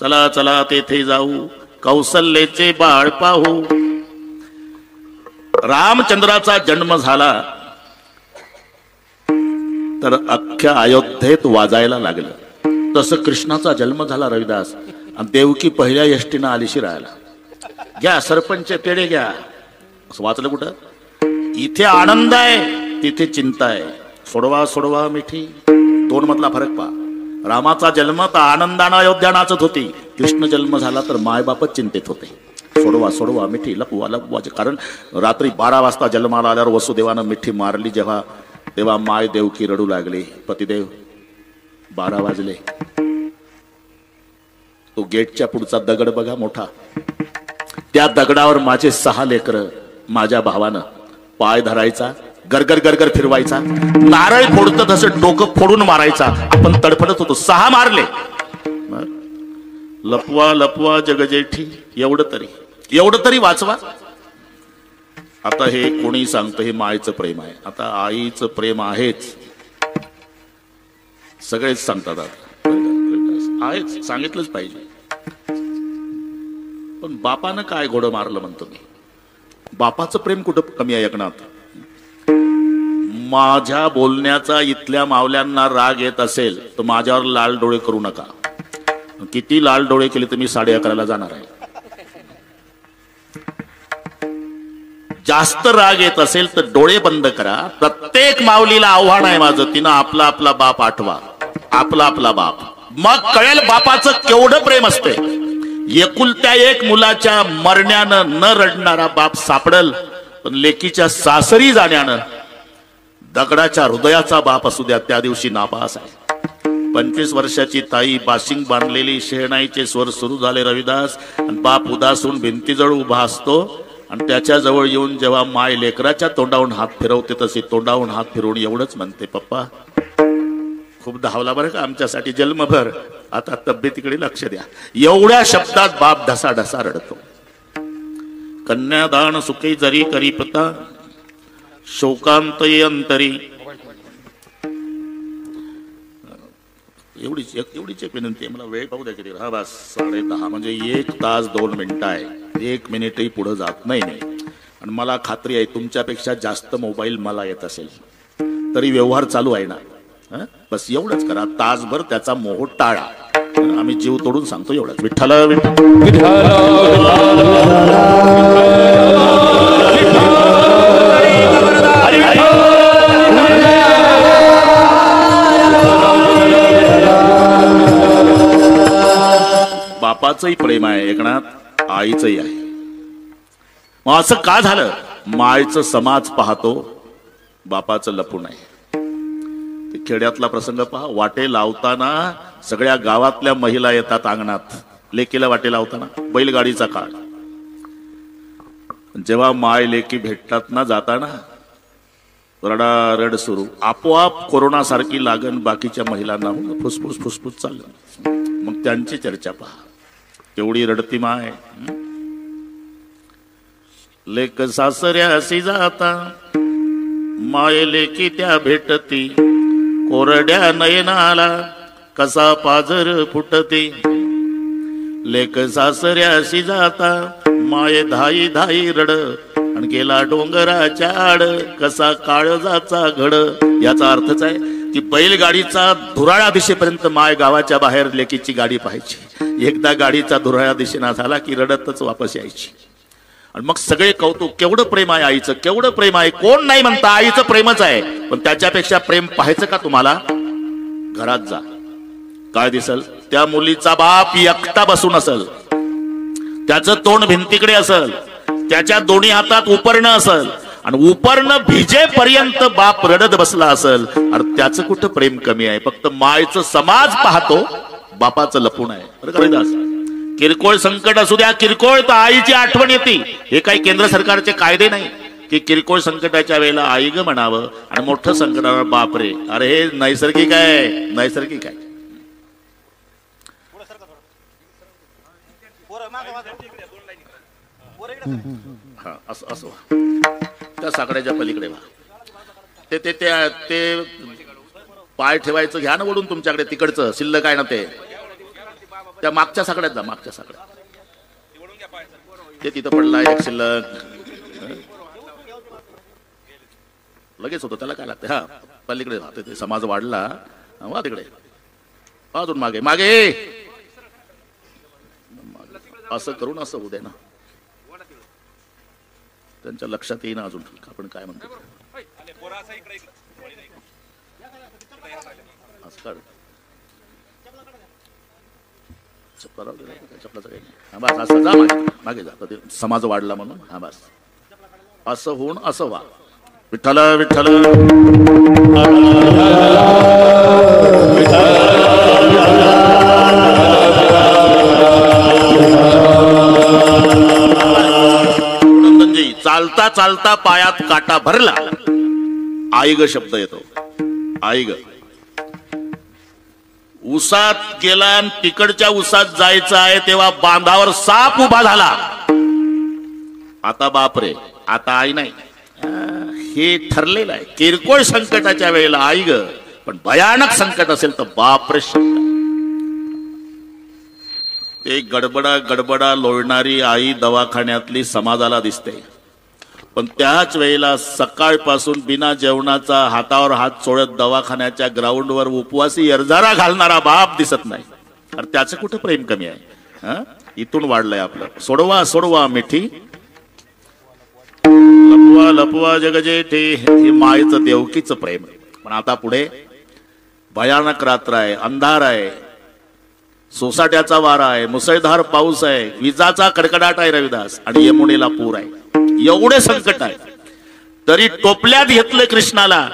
चला चला तेथे जाऊ, कौसल्याचे बाळ पाहू. रामचंद्राचा जन्म झाला तर अख्ख्या अयोध्येत वाजायला लागलं. तसं कृष्णाचा जन्म झाला रविदास, आणि देवकी पहिल्या यष्टीनं आलीशी राहायला. घ्या सरपंच पेढे घ्या. वाचलं कुठं? इथे आनंद आहे, तिथे चिंता आहे. सोडवा सोडवा मिठी, दोन मधला फरक पहा. रामाचा जन्म तर आनंदानं अयोध्या नाचत होती. कृष्ण जन्म झाला तर मायबापच चिंतेत होते. सोडवा सोडवा मिठी, लपवा लपवा. कारण रात्री 12 वाजता जन्माला आल्यावर वसुदेवानं मिठी मारली जेव्हा, तेव्हा माय देवकी रडू लागली. पतिदेव 12 वाजले. तो गेटच्या पुढचा दगड बघा मोठा, त्या दगडावर माझे 6 लेकरं. माझ्या भावानं पाय धरायचा, गरगर गरगर फिरवायचा, नारळ फोडतं तसं डोकं फोडून मारायचा. आपण तडफडत होतो. 6 मारले. लपवा लपवा जगजेठी, एवढं तरी वाचवा. आता हे कोणी सांगतं हे मायचं प्रेम आहे. आता आईचं प्रेम आहेच, सगळेच सांगतात. आहेच, सांगितलंच पाहिजे. पण बापानं काय घोडं मारलं म्हणतो मी. बापाचं प्रेम कुठं कमी आहे एकनाथ? माझ्या बोलण्याचा इथल्या मावल्यांना राग येत असेल तर माझ्यावर लाल डोळे करू नका. किती लाल डोळे केले तर मी 11:30 जाणार आहे. जास्त राग येत असेल तर डोळे बंद करा. प्रत्येक माऊलीला आव्हान आहे माझं, तिनं आपला आपला बाप आठवा. आपला आपला बाप, मग कळेल बापाचं केवढं प्रेम असते. एकुलत्या एक मुलाच्या मरण्यानं न रडणारा बाप सापडल, पण लेकीच्या सासरी जाण्यानं दगडाच्या हृदयाचा बाप असू द्या, त्या दिवशी नापास आहे. 25 वर्षाची ताई, बाशिंग बांधलेली, शहनाईचे स्वर सुरू झाले रविदास, आणि बाप उदासून भिंतीजवळ उभा असतो. आणि त्याच्या जवळ येऊन जेव्हा माय लेकराच्या तोंडावून हात फिरवते तसे तोंडावून हात फिरवून एवढंच म्हणते, पप्पा खूप धावला बरं का आमच्यासाठी जन्मभर, आता तब्येतीकडे लक्ष द्या. एवढ्या शब्दात बाप ढसा ढसा रडतो. कन्यादान सुखे जरी करीपता, शोकांत अंतरी. एवढीच एक विनंती आहे मला. वेळ पाहू द्या किती. हा बस 10:30 म्हणजे 1 तास 2 मिनिटं आहे. 1 मिनिटही पुढे जात नाही. आणि मला खात्री आहे तुमच्यापेक्षा जास्त मोबाईल मला येत असेल, तरी व्यवहार चालू आहे ना. हं? बस एवढंच करा, तासभर त्याचा मोह टाळा. आम्ही जीव तोडून सांगतो एवढंच. विठ्ठल बापाचंही प्रेम आहे एकनाथ, आईचंही आहे. मग असं का झालं? मायचं समाज पाहतो, बापाचं लपून आहे. ते खेड्यातला प्रसंग पहा. वाटे लावताना सगळ्या गावातल्या महिला येतात अंगणात, लेकीला वाटे लावताना. बैलगाडीचा काळ. जेव्हा माय लेकी भेटतात ना जाताना, रडारड सुरू. आपोआप कोरोना सारखी लागण बाकीच्या महिलांना फुसफुस फुसफुस चाललं. मग त्यांची चर्चा पहा. केवढी रडती माय. लेक सासऱ्यासी जाता, माय लेकी त्या भेटती. कोरड्या नयनाला कसा पाजर फुटते. लेक सासऱ्यासी जाता, माय धाई धाई रड. आणि गेला डोंगराच्या आड, कसा काळजाचा घड. याचा अर्थच आहे की बैलगाडीचा धुराळा दिशेपर्यंत माय गावाच्या बाहेर लेकीची गाडी पाहायची. एकदा गाडीचा धुराळा दिशेना झाला की रडतच वापस यायची. आणि मग सगळे कौतुक. केवढं प्रेम आहे आईचं, केवढं प्रेम आहे. कोण नाही म्हणता, आईचं प्रेमच आहे. पण त्याच्यापेक्षा प्रेम पाहायचं का तुम्हाला? घरात जा, काय दिसल? त्या मुलीचा बाप एकटा बसून असल, त्याचं तोंड भिंतीकडे असल, त्याच्या दोन्ही हातात उपरणं असल, आणि उपरणं भिजेपर्यंत बाप रडत बसला असल. आणि त्याचं कुठं प्रेम कमी आहे? फक्त मायचं समाज पाहतो, बापाचं लपून आहे. किरकोळ संकट असू द्या, किरकोळ तर आईची आठवण येते. हे काही केंद्र सरकारचे कायदे नाही की किरकोळ संकटाच्या वेळेला आई ग म्हणावं आणि मोठं संकटावर बाप रे. अरे हे नैसर्गिक आहे, नैसर्गिक आहे. हा असं असं त्या साकड्याच्या पलीकडे व्हा. ते ते ते पाय ठेवायचं घ्या ना ओढून तुमच्याकडे, तिकडचं शिल्लक आहे ना ते. त्या मागच्या साकड्यात जा, मागच्या साकड्यात. ते तिथं पडला एक शिल्लक, लगेच होतं, त्याला काय लागतं. हा पलीकडे राहते. ते समाज वाढला, वा तिकडे अजून मागे मागे. असं करून असं होऊ दे ना, त्यांच्या लक्षात येईना अजून आपण काय म्हणतो. चपलाचं काही नाही. हा बस असं जा, मागे जा. समाज वाढला म्हणून. हा बस असं होऊन असं वा. विठ्ठल विठ्ठल नंदनजी. चालता चालता पायात काटा भरला, आई ग शब्द येतो. आई ग. उसात गेला, तिकडच्या उसात जायचं आहे तेव्हा बांधावर साप उभा झाला. आता बाप रे, आता आई नाही. हे ठरलेलं आहे. किरकोळ संकटाच्या वेळेला आई ग, पण भयानक संकट असेल तर बाप रे. ते गडबडा गडबडा लोळणारी आई दवाखान्यातली समाजाला दिसते. पण त्याच वेळेला सकाळपासून बिना जेवणाचा हातावर हात चोळत दवाखान्याच्या ग्राउंडवर उपवासी अर्जारा घालणारा बाप दिसत नाही. अरे त्याचं कुठं प्रेम कमी आहे? इथून वाढलंय आपलं. सोडवा सोडवा मिठी, लपवा लपवा जगजेठे. हे मायचं देवकीचं प्रेम. पण आता पुढे भयानक रात्र आहे, अंधार आहे, सोसाट्याचा वारा आहे, मुसळधार पाऊस आहे, विजाचा कडकडाट आहे रविदास, आणि यमुनेला पूर आहे. एवढे संकट आहे तरी टोपल्यात घेतलं कृष्णाला,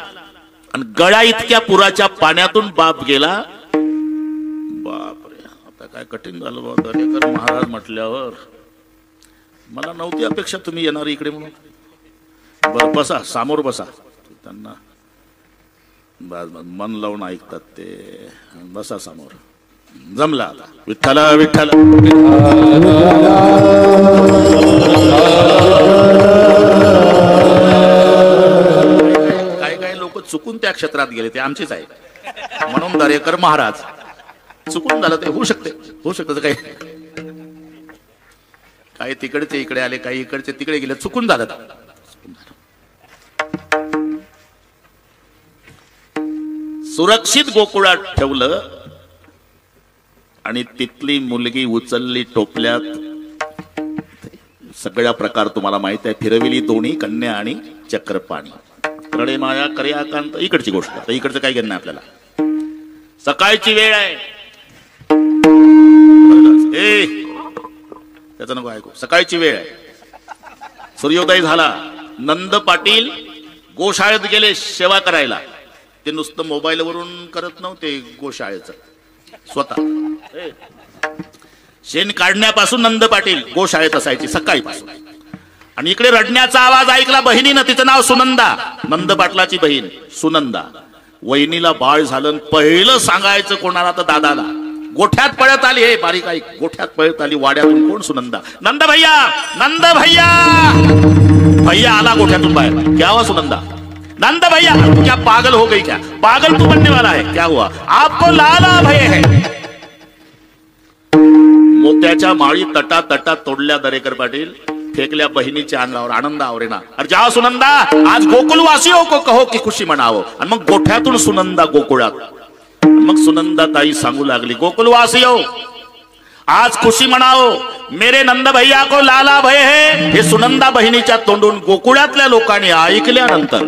आणि गळा इतक्या पुराच्या पाण्यातून बाप गेला. बापरे, आता काय कठीण झालं बाबा. दरेकर महाराज म्हटल्यावर मला नव्हती अपेक्षा तुम्ही येणार इकडे म्हणून. बर बसा, समोर बसा. त्यांना मन लावून ऐकतात ते. बसा समोर. जमला आता. विठ्ठल विठ्ठल काही लोक चुकून त्या क्षेत्रात गेले, ते आमचेच आहे म्हणून दरेकर महाराज. चुकून झालं ते, होऊ शकते, होऊ शकतं. काही काही तिकडचे इकडे आले, काही इकडचे तिकडे गेले, चुकून झालं. सुरक्षित गोकुळात ठेवलं आणि तिथली मुलगी उचलली टोपल्यात. सगळ्या प्रकार तुम्हाला माहित आहे. फिरविली दोन्ही कन्या आणि चक्रपाणी. रडे माया करे आकांत, इकडची गोष्ट. आता इकडचं काय घेणं आपल्याला. सकाळची वेळ आहे. त्याचं नको ऐकू. सकाळची वेळ आहे. सूर्योदय झाला. नंद पाटील गोशाळेत गेले सेवा करायला. ते नुसतं मोबाईलवरून करत नव्हते गोशाळेचं, स्वतः शेण काढण्यापासून नंद पाटील गोशाळेत असायची सकाळीपासून. आणि इकडे रडण्याचा आवाज ऐकला बहिणीनं. तिचं नाव सुनंदा, नंद पाटलाची बहीण सुनंदा. वहिनीला बाळ झालं. पहिलं सांगायचं कोणाला तर दादाला. गोठ्यात पळत आली. हे बारीक ऐक. गोठ्यात पळत आली वाड्यातून. कोण? सुनंदा. नंद भैया, नंद भैया. भैया आला गोठ्यातून बाहेर. क्या हुआ सुनंदा? नंद भैया. क्या पागल हो गई क्या? पागल तू बनने वाला है? क्या हुआ? आपको लाला भय है. मोत्याच्या माळी तटा तटा तोडल्या दरेकर पाटील. फेकल्या बहिणीच्या अंगावर. आनंदावर ना. अरे जाओ सुनंदा, आज गोकुलवासियों को कहो की खुशी मनावो. आणि मग गोठ्यातून सुनंदा गोकुळात. मग सुनंदा ताई सांगू लागली, गोकुलवासियों आज खुशी मनाओ, मेरे नंद भैया को लाला भय है. हे सुनंदा बहिणीच्या तोंडून गोकुळातल्या लोकांनी ऐकल्यानंतर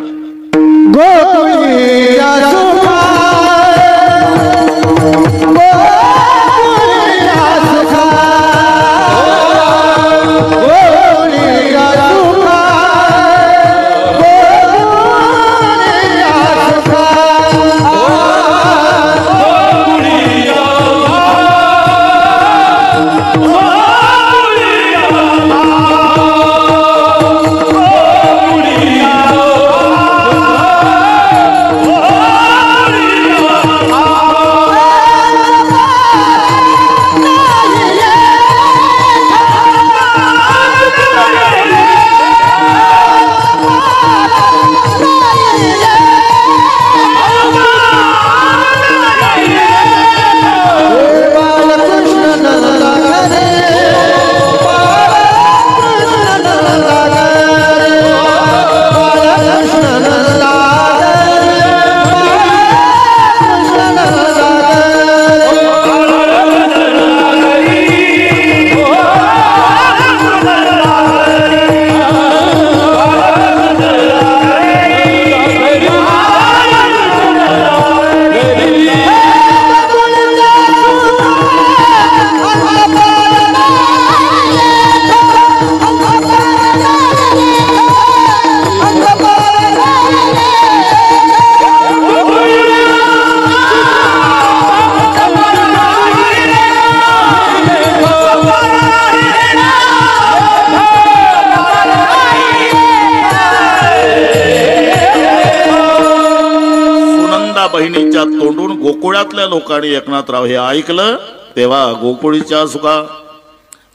बहिणीच्या तोंडून गोकुळातल्या लोकांनी एकनाथराव हे ऐकलं तेव्हा गोकुळीच्या सुखा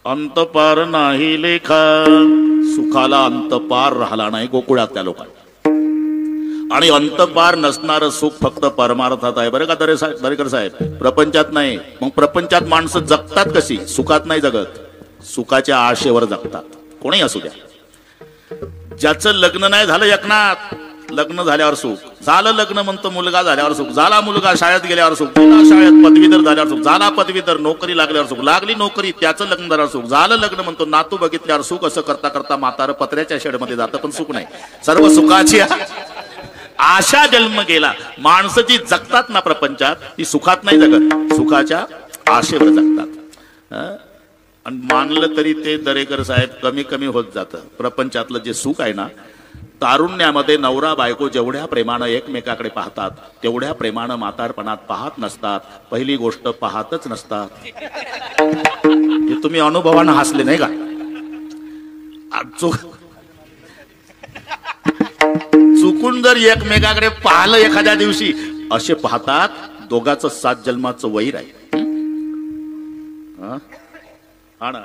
अंतपार नाही लेखा. सुखाला अंतपार राहिला नाही गोकुळातल्या लोकांना. आणि अंतपार नसणारं सुख फक्त परमार्थात आहे बरं का दरेकर साहेब, प्रपंचात नाही. मग प्रपंचात माणसं जगतात कशी? सुखात नाही जगत, सुखाच्या आशेवर जगतात. कोणी असू द्या. ज्याचं लग्न नाही झालं एकनाथ, लग्न झाल्यावर सुख झालं, लग्न म्हणतो मुलगा झाल्यावर सुख झाला, मुलगा शाळेत गेल्यावर सुख गेला, शाळेत पदवीधर झाल्यावर सुख झाला, पदवीधर नोकरी लागल्यावर सुख लागली, नोकरी त्याचं लग्न झाल्यावर सुख झालं, लग्न म्हणतो नातू बघितल्यावर सुख. असं करता करता म्हातारं पत्र्याच्या शेडमध्ये जातं पण सुख नाही. सर्व सुखाची आशा जन्म गेला. माणसं जी जगतात ना प्रपंचात ती सुखात नाही जगत, सुखाच्या आशेवर जगतात. आणि मानलं तरी ते दरेकर साहेब कमी कमी होत जातं. प्रपंचातलं जे सुख आहे ना, तारुण्यामध्ये नवरा बायको जेवढ्या प्रेमानं एकमेकाकडे पाहतात तेवढ्या प्रेमानं म्हातारपणात पाहत नसतात. पहिली गोष्ट पाहतच नसतात. हे तुम्ही अनुभवानं हसले नाही का? चुकून जर एकमेकाकडे पाहिलं एखाद्या दिवशी, असे पाहतात दोघाचं 7 जन्माचं वैर आहे. हा ना.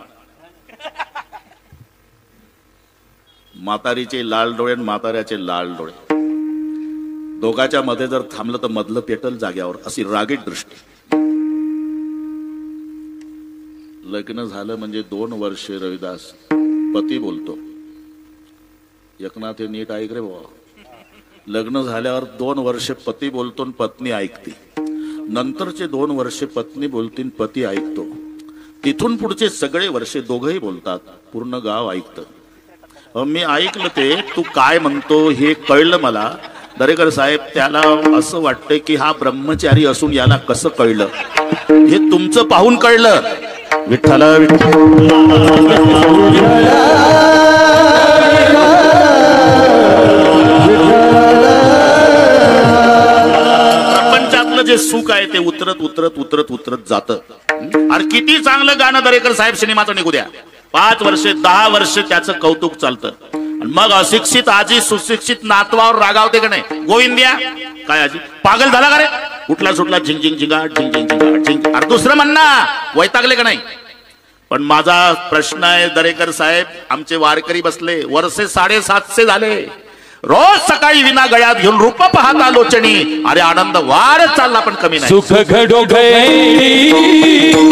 म्हातारीचे लाल डोळे आणि म्हाताऱ्याचे लाल डोळे, दोघाच्या मध्ये जर थांबलं तर मधलं पेटल जाग्यावर, अशी रागीट दृष्टी. लग्न झालं म्हणजे 2 वर्षे रविदास पती बोलतो. एकनाथ हे नीट ऐक रे बाबा. लग्न झाल्यावर 2 वर्षे पती बोलतो आणि पत्नी ऐकते. नंतरचे 2 वर्षे पत्नी बोलतील, पती ऐकतो. तिथून पुढचे सगळे वर्षे दोघंही बोलतात, पूर्ण गाव ऐकतं. मी ऐकलं ते तू काय म्हणतो हे कळलं मला. दरेकर साहेब, त्याला असं वाटतंय की हा ब्रह्मचारी असून याला कसं कळलं. हे तुमचं पाहून कळलं. विठ्ठल प्रपंचातलं जे सुख आहे ते उतरत उतरत उतरत उतरत जातं. अरे किती चांगलं गाणं दरेकर साहेब सिनेमाचं निघू द्या, 5 वर्षे 10 वर्षे त्याचं कौतुक चालतं. मग अशिक्षित आजी सुशिक्षित नातवावर रागावते का नाही. गोविंद्या काय आजी पागल झाला का रे, उठला सुटला झिंग झिंग झिंगा झिंग झिंग झिंगा झिंग. अरे दुसरं म्हणणा वैतागले का नाही. पण माझा प्रश्न आहे दरेकर साहेब, आमचे वारकरी बसले, वर्षे 750 झाले. रोज सकाळी विना गळ्यात घेऊन रूप पाहता लोचणी. अरे आनंद वाढत चालला पण कमी नाही. सुख घडो घडी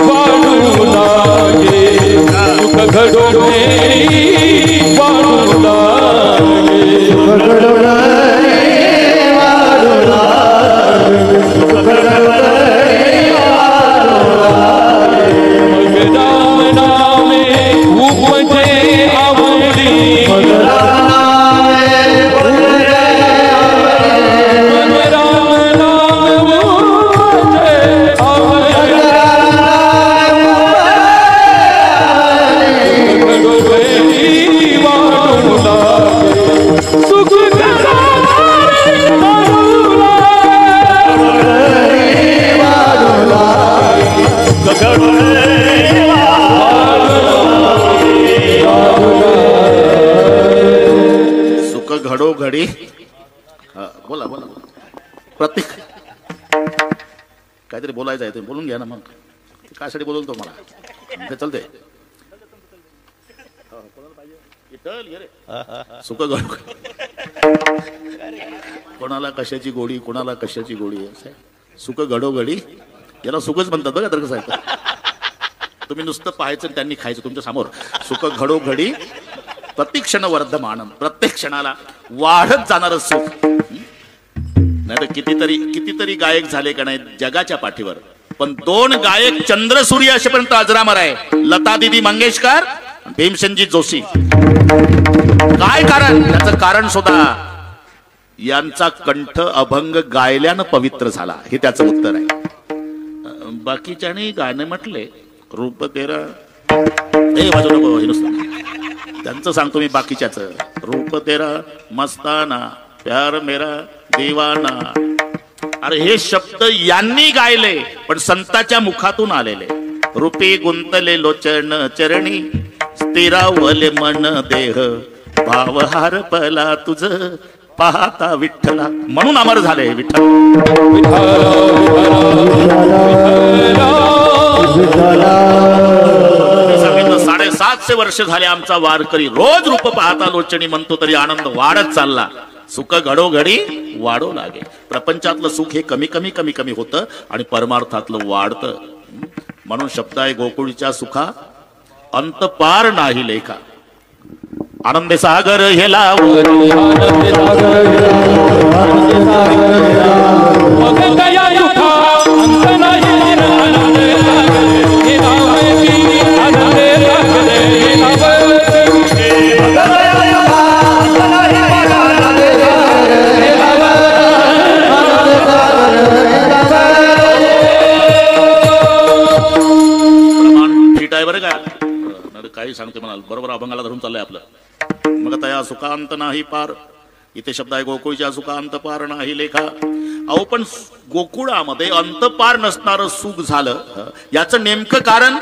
वाढू लागे, सुख घडो घडी वाढू लागे, सुख घडो घडी वाढू लागे, सुख घडो घडी वाढू लागे. मग राम नामे उपजे आवडी, मग राम घडोघडी. बोला बोला प्रत्येक काहीतरी बोलायचं आहे ते बोलून घ्या ना. मग कायसाठी बोलवतो मला ते चालते. सुख घडोघडी, कोणाला कशाची गोडी, कोणाला कशाची गोडी. सुख घडोघडी याला सुखच म्हणतात बघा तर कसं आहे. तुम्ही नुसतं पाहायचं त्यांनी खायचं तुमच्या समोर. सुख घडोघडी प्रत्येक क्षण वर्धमान, प्रत्येक क्षणाला वाढत जाणार सुख. नाही तर कितीतरी गायक झाले का नाही जगाच्या पाठीवर, पण 2 गायक चंद्र सूर्य असेपर्यंत अजरामर आहे. लता दीदी मंगेशकर, भीमसेनजी जोशी. काय कारण, त्याचं कारण सुद्धा यांचा कंठ अभंग गायल्यानं पवित्र झाला, हे त्याचं उत्तर आहे. बाकीच्याने गाणे म्हटले रूप तेरा, हे वाजू नको हे नुसतं त्यांचं सांगतो मी बाकीच्याच. रूप तेरा मस्ताना प्यार मेरा दीवाना. अरे हे शब्द यांनी गायले पण संताच्या मुखातून आलेले. रूपी गुंतले लोचन चरणी, स्थिरावले मन देह, भावहार पला तुझ पाहता विठ्ठला. म्हणून अमर झाले विठ्ठल. सांगितलं 750 वर्ष झाले आमचा वारकरी रोज रूप पाहता लोचणी म्हणतो, तरी आनंद वाढत चालला. सुख घडोघडी वाढू लागे. प्रपंचातलं सुख हे कमी कमी कमी कमी होतं आणि परमार्थातलं वाढतं. म्हणून शब्द आहे गोकुळीच्या सुखा अंत पार नाही लेखा. आनंद सागर हेला काही सांगते म्हणाल बरोबर अभंगाला धरून चाललंय आपलं. मग तया सुखांत नाही पार. इथे शब्द आहे गोकुळच्या सुखांत पार नाही लेखा. अहो पण गोकुळामध्ये अंत पार नसणार सुख झालं, याचं नेमकं कारण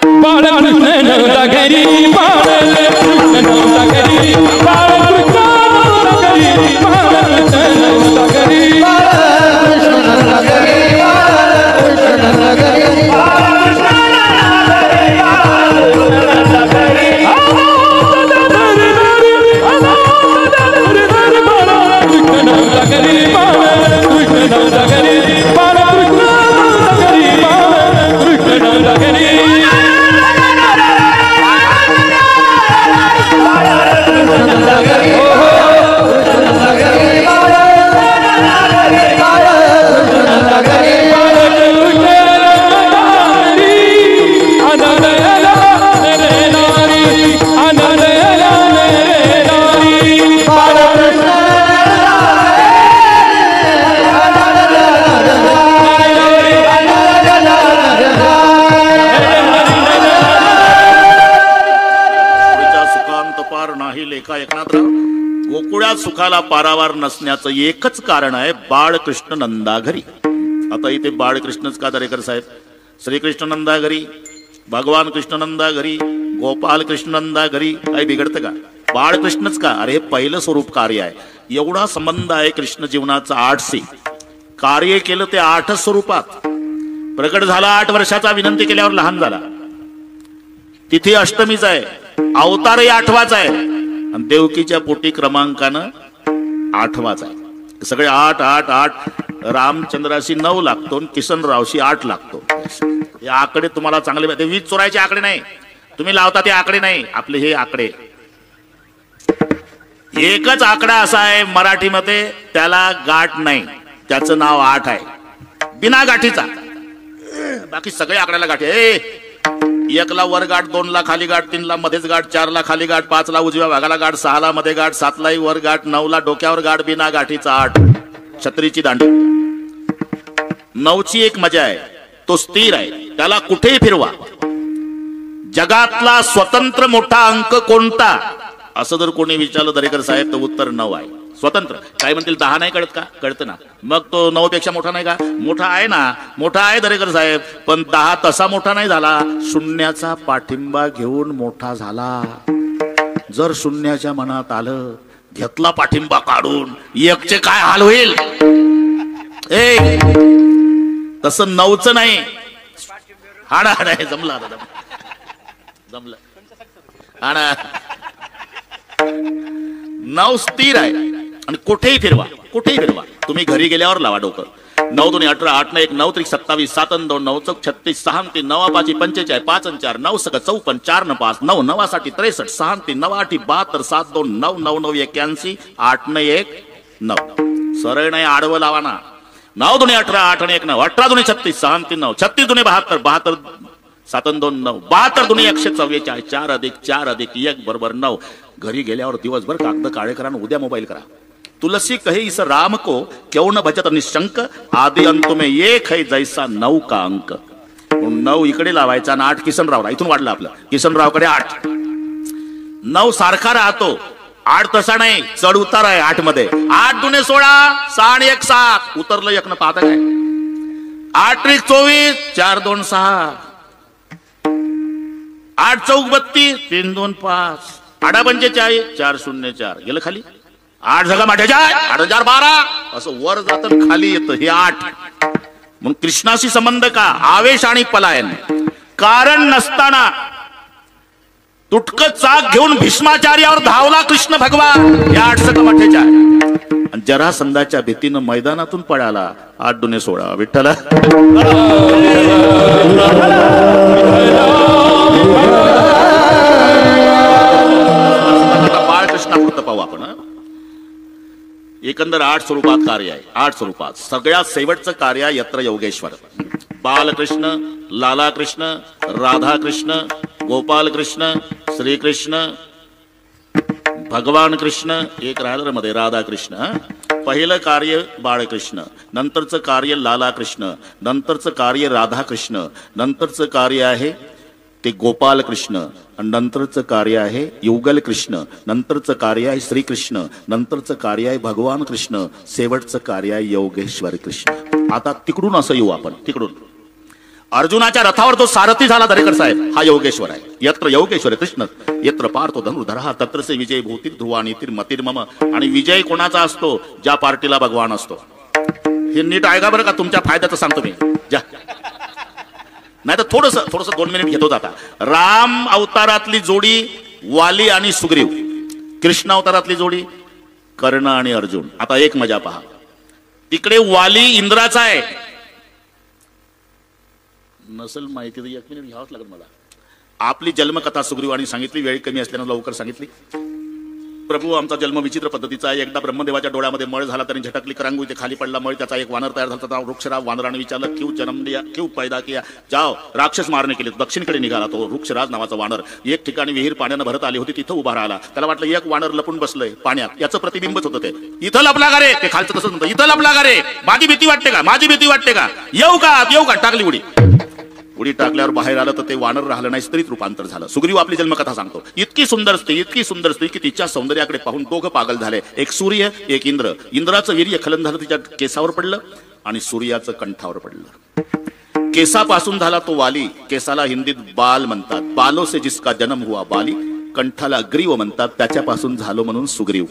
सुखाला पारावार नसण्याचं एकच कारण आहे, बाळकृष्ण नंदा घरी. आता इथे बाळकृष्णच का दरेकर साहेब? श्रीकृष्ण नंदा घरी, भगवान कृष्ण नंदा घरी, गोपाल कृष्ण नंदा घरी, काही बिघडतं का? बाळकृष्णच का? अरे पहिलं स्वरूप कार्य आहे. एवढा संबंध आहे कृष्ण जीवनाचा 8शी. कार्य केलं ते 8च स्वरूपात. प्रकट झाला 8 वर्षाचा, विनंती केल्यावर लहान झाला. तिथे अष्टमीच आहे, अवतारही 8वाच आहे, आणि देवकीच्या पोटी क्रमांकानं 8वाच आहे. सगळे 8 8 8. रामचंद्राशी 9 लागतो, किसनरावशी 8 लागतो. हे आकडे तुम्हाला चांगले माहिती. 20 चोरायचे आकडे नाही, तुम्ही लावता ते आकडे नाही, आपले हे आकडे. एकच आकडा असा आहे मराठीमध्ये, त्याला गाठ नाही, त्याचं नाव 8 आहे, बिना गाठीचा. बाकी सगळे आकड्याला गाठी. 1 ला वर गाठ, 2 ला खाली गाठ, 3 ला मध्येच गाठ, 4 ला खाली गाठ, 5 ला उजव्या भागाला गाठ, 6 ला मध्ये गाठ, 7 लाही वर गाठ, 9 ला डोक्यावर गाठ, बिना गाठीचा 8. छत्रीची दांडी. 9ची एक मजा आहे, तो स्थिर आहे, त्याला कुठेही फिरवा. जगातला स्वतंत्र मोठा अंक कोणता असं जर कोणी विचारलं दरेकर साहेब, तर उत्तर 9 आहे. स्वतंत्र. काय म्हणतील 10 नाही कळत का? कळतं ना. मग तो 9 पेक्षा मोठा नाही का? मोठा आहे ना, मोठा आहे दरेकर साहेब, पण 10 तसा मोठा नाही झाला, शून्याचा पाठिंबा घेऊन मोठा झाला. जर शून्याच्या मनात आलं, घेतला पाठिंबा काढून, 1चे काय हाल होईल? तसं 9चं नाही. हाडा हाडा जमला आता, जमलं हाडा. 9 स्थिर आहे आणि कुठेही फिरवा, कुठेही फिरवा. तुम्ही घरी गेल्यावर लावा डोकं. 9 2 18, 8 9 1 9 3 27, 7 2 9 4 36, 6 3 9 5 45, 5 4 9 6 54, 4 5 9 9 साठी 63, 6 3 9 8 72, 7 2 9 9 9 81, 8 1 9. सरळ नाही, आडवं लावा ना. 9 2 18, 8 1 9, 18 2 36, 6 3 9, 36 2 72, 72 7 2 9, 72 2 144, 4 अधिक 4 अधिक 1 बरोबर 9. घरी गेल्यावर दिवसभर कागद काळे करा, उद्या मोबाईल करा. तुलसी कहे इस राम को क्यों न भजत निशंक, आदि अंत में एक है जैसा 9 का अंक. 9 इकडे लावायचा आणि 8 किसनरावला. इथून वाढलं आपलं, किसनरावकडे 8. 9 सारखा राहतो, 8 तसा नाही, चढ उतार आहे 8 मध्ये. 8 2 16, 6 आणि 1 7, उतरलं 1 न पाहता काय. 8 3 24, 4 2 6, 8 4 32, 3 2 5, 8 45, 4 0 4, गेलं खाली. 8 जगा माठ्याच्या 8 12, असं वर जातं खाली येतं. हे 8. मग कृष्णाशी संबंध का? आवेश आणि पलायन. कारण नसताना तुटकं चाक घेऊन भीष्माचार्यावर धावला कृष्ण भगवान. या 8 जगा माठ्याच्या. आणि जरासंधाच्या भीतीनं मैदानातून पळाला. 8 2 16, विठ्ठला. बाळकृष्णापुरतं पाहू आपण. एकंदर 8 स्वरूपात कार्य आहे. 8 स्वरूपात सगळ्यात शेवटचं कार्य यत्र योगेश्वर. बालकृष्ण, लालाकृष्ण, राधाकृष्ण, गोपालकृष्ण, श्रीकृष्ण, भगवान कृष्ण, एक राहिलं मध्ये राधाकृष्ण. पहिलं कार्य बाळकृष्ण, नंतरचं कार्य लालाकृष्ण, नंतरचं कार्य राधाकृष्ण, नंतरचं कार्य आहे ते गोपाल कृष्ण, आणि नंतरचं कार्य आहे युगल कृष्ण, नंतरचं कार्य आहे श्रीकृष्ण, नंतरचं कार्य आहे भगवान कृष्ण, शेवटचं कार्य आहे योगेश्वर कृष्ण. आता तिकडून असं येऊ आपण. तिकडून अर्जुनाच्या रथावर जो सारथी झाला दरेकर साहेब, हा योगेश्वर आहे. यत्र योगेश्वर कृष्ण यत्र पार्थो धनुर्धरः तत्रसे विजय भूतीर ध्रुवानीतीर मतिर्मम. आणि विजय कोणाचा असतो? ज्या पार्टीला भगवान असतो. हे नीट ऐका बरं का, तुमच्या फायद्याचं सांगतो मी. जा, नाही तर थोडस 2 मिनिट घेतो आता. राम अवतारातली जोडी वाली आणि सुग्रीव, कृष्ण अवतारातली जोडी कर्ण आणि अर्जुन. आता एक मजा पहा. तिकडे वाली इंद्राचा आहे. नसल माहिती तर 1 मिनिट घ्यावंच लागेल मला. आपली जन्मकथा सुग्रीवानी सांगितली, वेळ कमी असल्यानं लवकर सांगितली. प्रभू आमचा जन्म विचित्र पद्धतीचा आहे. एकदा ब्रह्मदेवाच्या डोळ्यामध्ये मळ झाला, त्यांनी झटकली करांगू, इथे खाली पडला मळ. त्याचा एक वानर तयार झाला. वृक्षराज वानराने विचारलं, क्यों जन्म दिया, क्यों पैदा किया? जाओ राक्षस मारणे केले. दक्षिणकडे निघाला तो वृक्षराज नावाचा वानर. एक ठिकाणी विहीर पाण्यानं भरत आली होती, तिथं उभा राहिला. त्याला वाटलं एक वानर लपून बसलंय पाण्यात, याचं प्रतिबिंबच होतं ते. इथं लपला का रे? ते खालचं तसंच म्हणतं, इथं लपला का रे? माझी भीती वाटते का? माझी भीती वाटते का? येऊ का? येऊ का? टाकली उडी. उडी टाकल्यावर बाहेर आलं तर ते वानर राहिलं नाही, स्त्रीत रूपांतर झालं. सुग्रीव आपली जन्मकथा सांगतो. इतकी सुंदर स्त्री की तिच्या सौंदर्याकडे पाहून दोघं पागल झाले. एक सूर्य, एक इंद्र. इंद्राचं वीर्य खलन झालं तिच्या केसावर पडलं आणि सूर्याचं कंठावर पडलं. केसापासून झाला तो वाली. केसाला हिंदीत बाल म्हणतात. बालो से जिसका जन्म हुआ बाली. कंठाला ग्रीव म्हणतात. त्याच्यापासून झालो म्हणून सुग्रीव.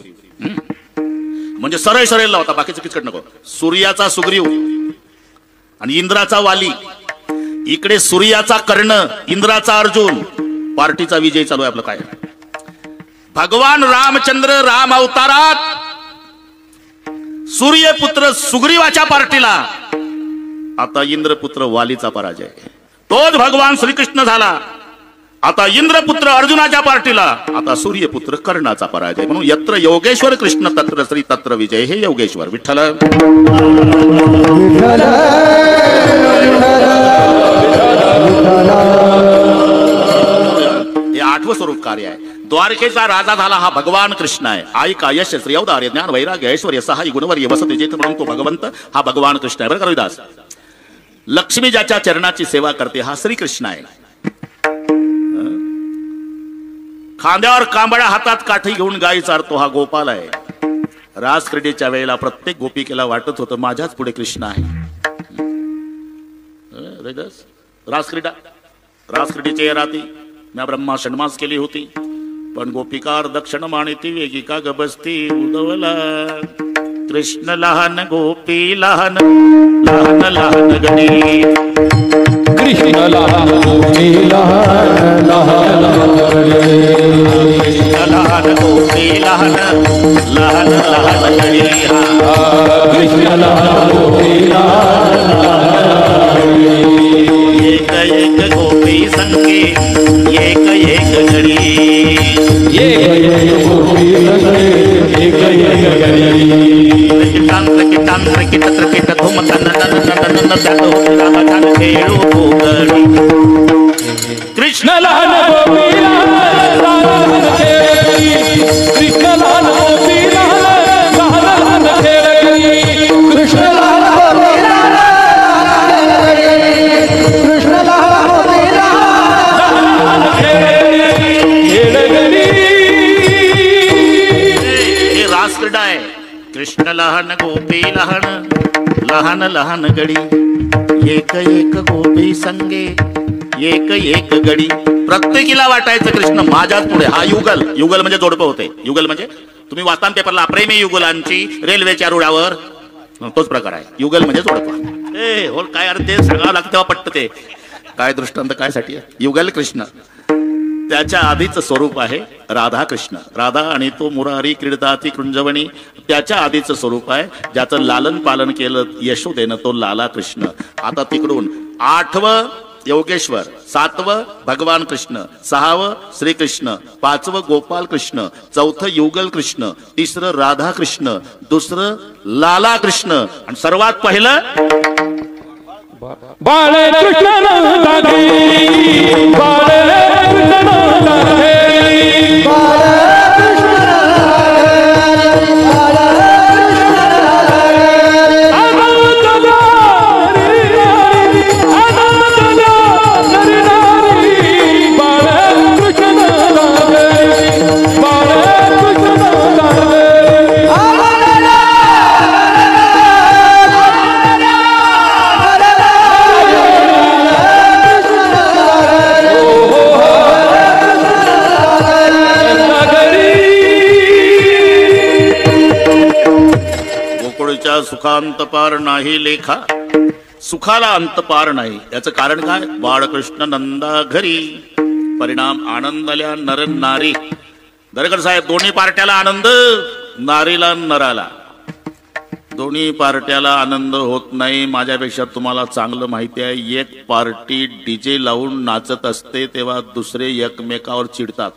म्हणजे सरळ सरळ होता, बाकीचं किचकट नको. सूर्याचा सुग्रीव आणि इंद्राचा वाली. इकडे सूर्याचा कर्ण, इंद्राचा अर्जुन. पार्टीचा विजय चालू आहे आपलं. काय भगवान रामचंद्र राम अवतारात सूर्यपुत्र सुग्रीवाच्या पार्टीला. आता इंद्रपुत्र वालीचा पराजय. तोच भगवान श्रीकृष्ण झाला. आता इंद्रपुत्र अर्जुनाच्या पार्टीला. आता सूर्यपुत्र कर्णाचा पराजय. म्हणून यत्र योगेश्वर कृष्ण तत्र श्री तत्र विजय. हे योगेश्वर विठ्ठल. हे 8वं स्वरूप कार्य आहे. द्वारकेचा राजा झाला हा भगवान कृष्ण आहे. ऐका यश श्री औदार्य ज्ञान वैराग्य ऐश्वर्य सहाय गुणवर्य वसति जेत म्हणून तो भगवंत हा भगवान कृष्ण आहे. बरं का रविदास. लक्ष्मी ज्याच्या चरणाची सेवा करते हा श्रीकृष्ण आहे. खांद्यावर कांबळ्या हातात काठी घेऊन गाई चारतो हा गोपाल आहे. रासक्रीडेच्या वेळेला प्रत्येक गोपिकेला वाटत होतं माझ्याच पुढे कृष्ण आहे. रासक्रीडेच्या राती म्या ब्रह्मा षण्मास केली होती. पण गोपिकार दक्षिण मानिती वेगिका गबसती उदवला. कृष्ण लहान गोपी लहान लहान लहान गणी. कृष्ण लहान गोपी लहान लहान लहान गोपी लहान लहान लहान गणी. कृष्ण लहान गोपी एक एक गोपी संगे एक एक गणी. एक गोपी संगे एक एक गणी. कृष्ण लहान गोपी लहान खेळी. कृष्ण लहान गोपी लहान लहान खेळी. कृष्ण लहान गोपी कृष्ण लहान गोपी लहान खेळी. हे रासक्रीडा आहे. कृष्ण लहान गोपी लहान लहान लहान गडी. एक एक गोपी संगे एक एक गडी. प्रत्येकीला वाटायचं कृष्ण माझ्याच पुढे. हा युगल. युगल म्हणजे जोडपं होते. युगल म्हणजे तुम्ही वाचता पेपरला प्रेमी युगलांची रेल्वेच्या रुळावर तोच प्रकार आहे. युगल म्हणजे जोडपं. ए हो काय अरे ते सांगावं लागतं तेव्हा पटतं ते. काय दृष्टांत काय साठी आहे. युगल कृष्ण. त्याच्या आधीचं स्वरूप आहे राधा कृष्ण. राधा आणि तो मुरारी क्रीडताती कृंजवणी. त्याच्या आधीचं स्वरूप आहे ज्याचं लालन पालन केलं यशोदेनं तो लाला कृष्ण. आता तिकडून 8वं योगेश्वर, 7वं भगवान कृष्ण, 6वं श्रीकृष्ण, 5वं गोपाल कृष्ण, 4थं युगल कृष्ण, 3रं राधा कृष्ण, 2रं लाला कृष्ण आणि सर्वात पहिलं बाळे कृष्ण सुखांत पार नाही लेखा. सुखाला अंत पार नाही. याचं कारण काय. बाळकृष्ण नंदा घरी. परिणाम आनंदल्या नर नारी. दरेकर साहेब दोन्ही पार्ट्याला आनंद. नारीला नराला. दोन्ही पार्ट्याला आनंद होत नाही. माझ्यापेक्षा तुम्हाला चांगलं माहिती आहे. एक पार्टी डीजे लावून नाचत असते तेव्हा दुसरे एकमेकावर चिडतात.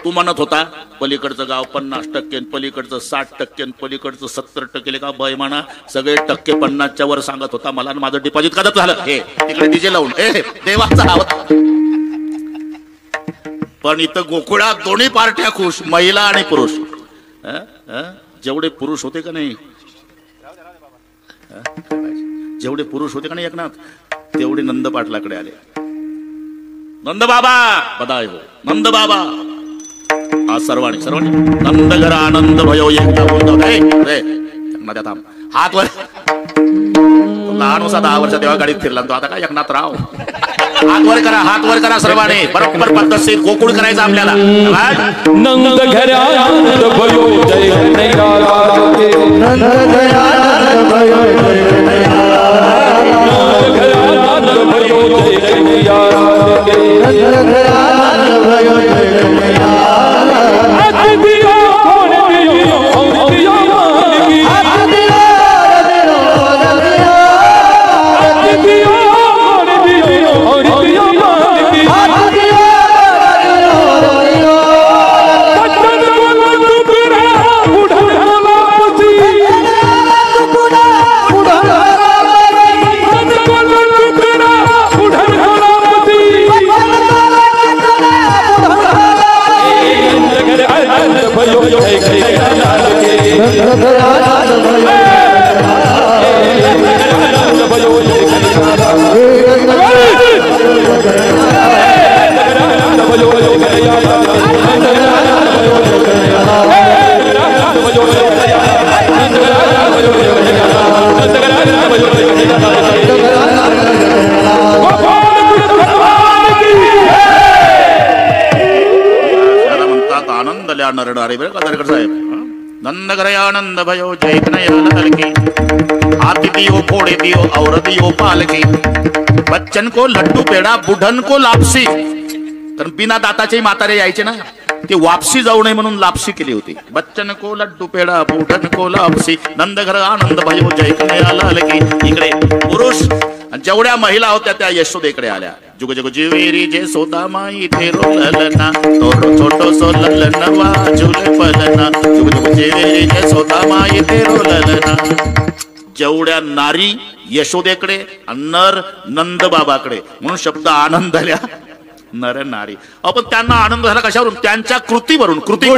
तू म्हणत होता पलीकडचं गाव 50%, पलीकडचं 60%, पलीकडचं 70% का बैमाना सगळे टक्के 50च्या वर सांगत होता. मला माझं डिपॉझिट कदत झालं. हे तिकडे डीजे लावून देवाचा आवाज. पण इथं गोकुळात दोन्ही पार्ट्या खुश. महिला आणि पुरुष. जेवढे पुरुष होते का नाही, जेवढे पुरुष होते का नाही एकनाथ तेवढे नंद पाटलाकडे आले. नंद बाबा बदाय हो, नंद बाबा. हा सर्वांनी नंद घर आनंद भयो एकदा बोलतो थांब. हात वर. लहान होता 10 वर्ष तेव्हा गाडीत फिरला तो, आता काय एकनाथराव. हात वर करा सर्वांनी. बरोबर पद्धतशीर गोकुळ करायचं आपल्याला. नंद घर आनंद भयो जय कन्हैया लाल की. नंद घर आनंद भयो जय कन्हैया लाल की. नंद घर आनंद भयो जय कन्हैया लाल की. नंद घर आनंद भयो जय कन्हैया लाल की. दिया कौन दियो और दिया मान की. दिया कौन दियो और दिया मान की. आनंद ल्या नरणारे बरं का दरकर साहेब. नंदघर आनंद भयो जय कन्हैया लाल की. हाथी दियो घोड़े दियो और दियो पालकी. बच्चन को लड्डू पेडा बुढन को लापसी. कारण बिना दाताचे म्हातारे यायचे ना, ते वापसी जाऊ नये म्हणून लापसी केली होती. बच्चन को लड्डू पेडा बुढन को लापसी. नंदघर आनंद भयो जय कन्हैया लाल की. इकडे पुरुष जेवढ्या महिला होत्या त्या यशोदेकडे आल्या. जुग जुग जीवेरी जे सोदा माई तेरो ललना तोरो छोटो सो ललन वाजुले पलना. जुग जुग जीवेरी जे सोदा माई तेरो ललना. जेवढ्या नारी यशोदेकडे, नर नंद बाबाकडे, म्हणून शब्द आनंद आल्या. नर नारी. आपण त्यांना आनंद झाला कशावरून? त्यांच्या कृतीवरून. कृती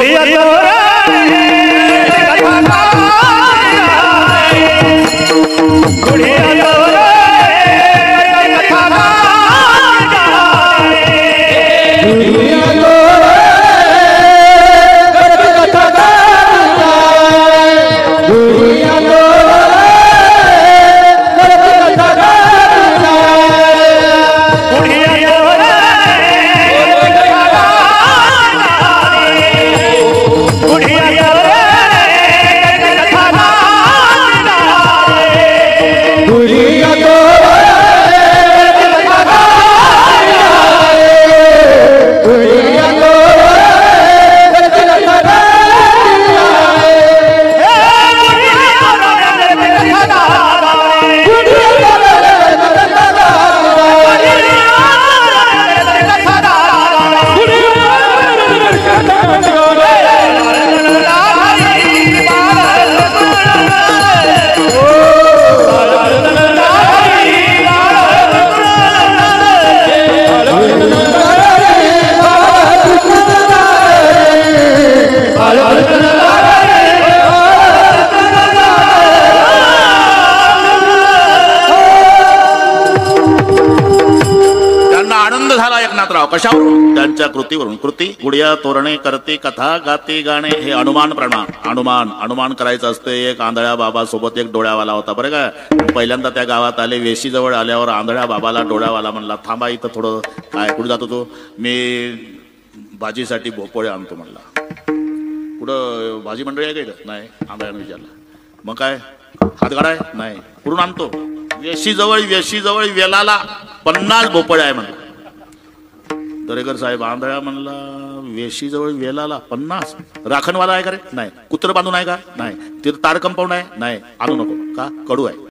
कशावरून? त्यांच्या कृतीवरून. कृती गुडिया तोरणे करते कथा गाते गाणे. हे अनुमान प्रमाण. अनुमान करायचं असतं. एक आंधळ्या बाबा सोबत एक डोळ्यावाला होता बरं का. पहिल्यांदा त्या गावात आले. वेशी जवळ आल्यावर आंधळ्या बाबाला डोळ्यावाला म्हणला, थांबा इथं थोडं. काय कुठे जातो तो? मी भाजीसाठी भोपळे आणतो म्हणला. कुठं भाजी मंडळी आहे का? नाही. आंधळ्यानं विचारला. मग काय हातगाडा आहे? नाही. कुठून आणतो? वेशी जवळ वेलाला 50 भोपळे आहे म्हणला. दरेकर साहेब आंधळा म्हणला, वेशीजवळ वेलाला 50. राखणवाला आहे का रे? नाही. कुत्र बांधून आहे का? नाही. तिथं तार कंपाऊंड आहे? नाही. आणू नको. का? कडू आहे.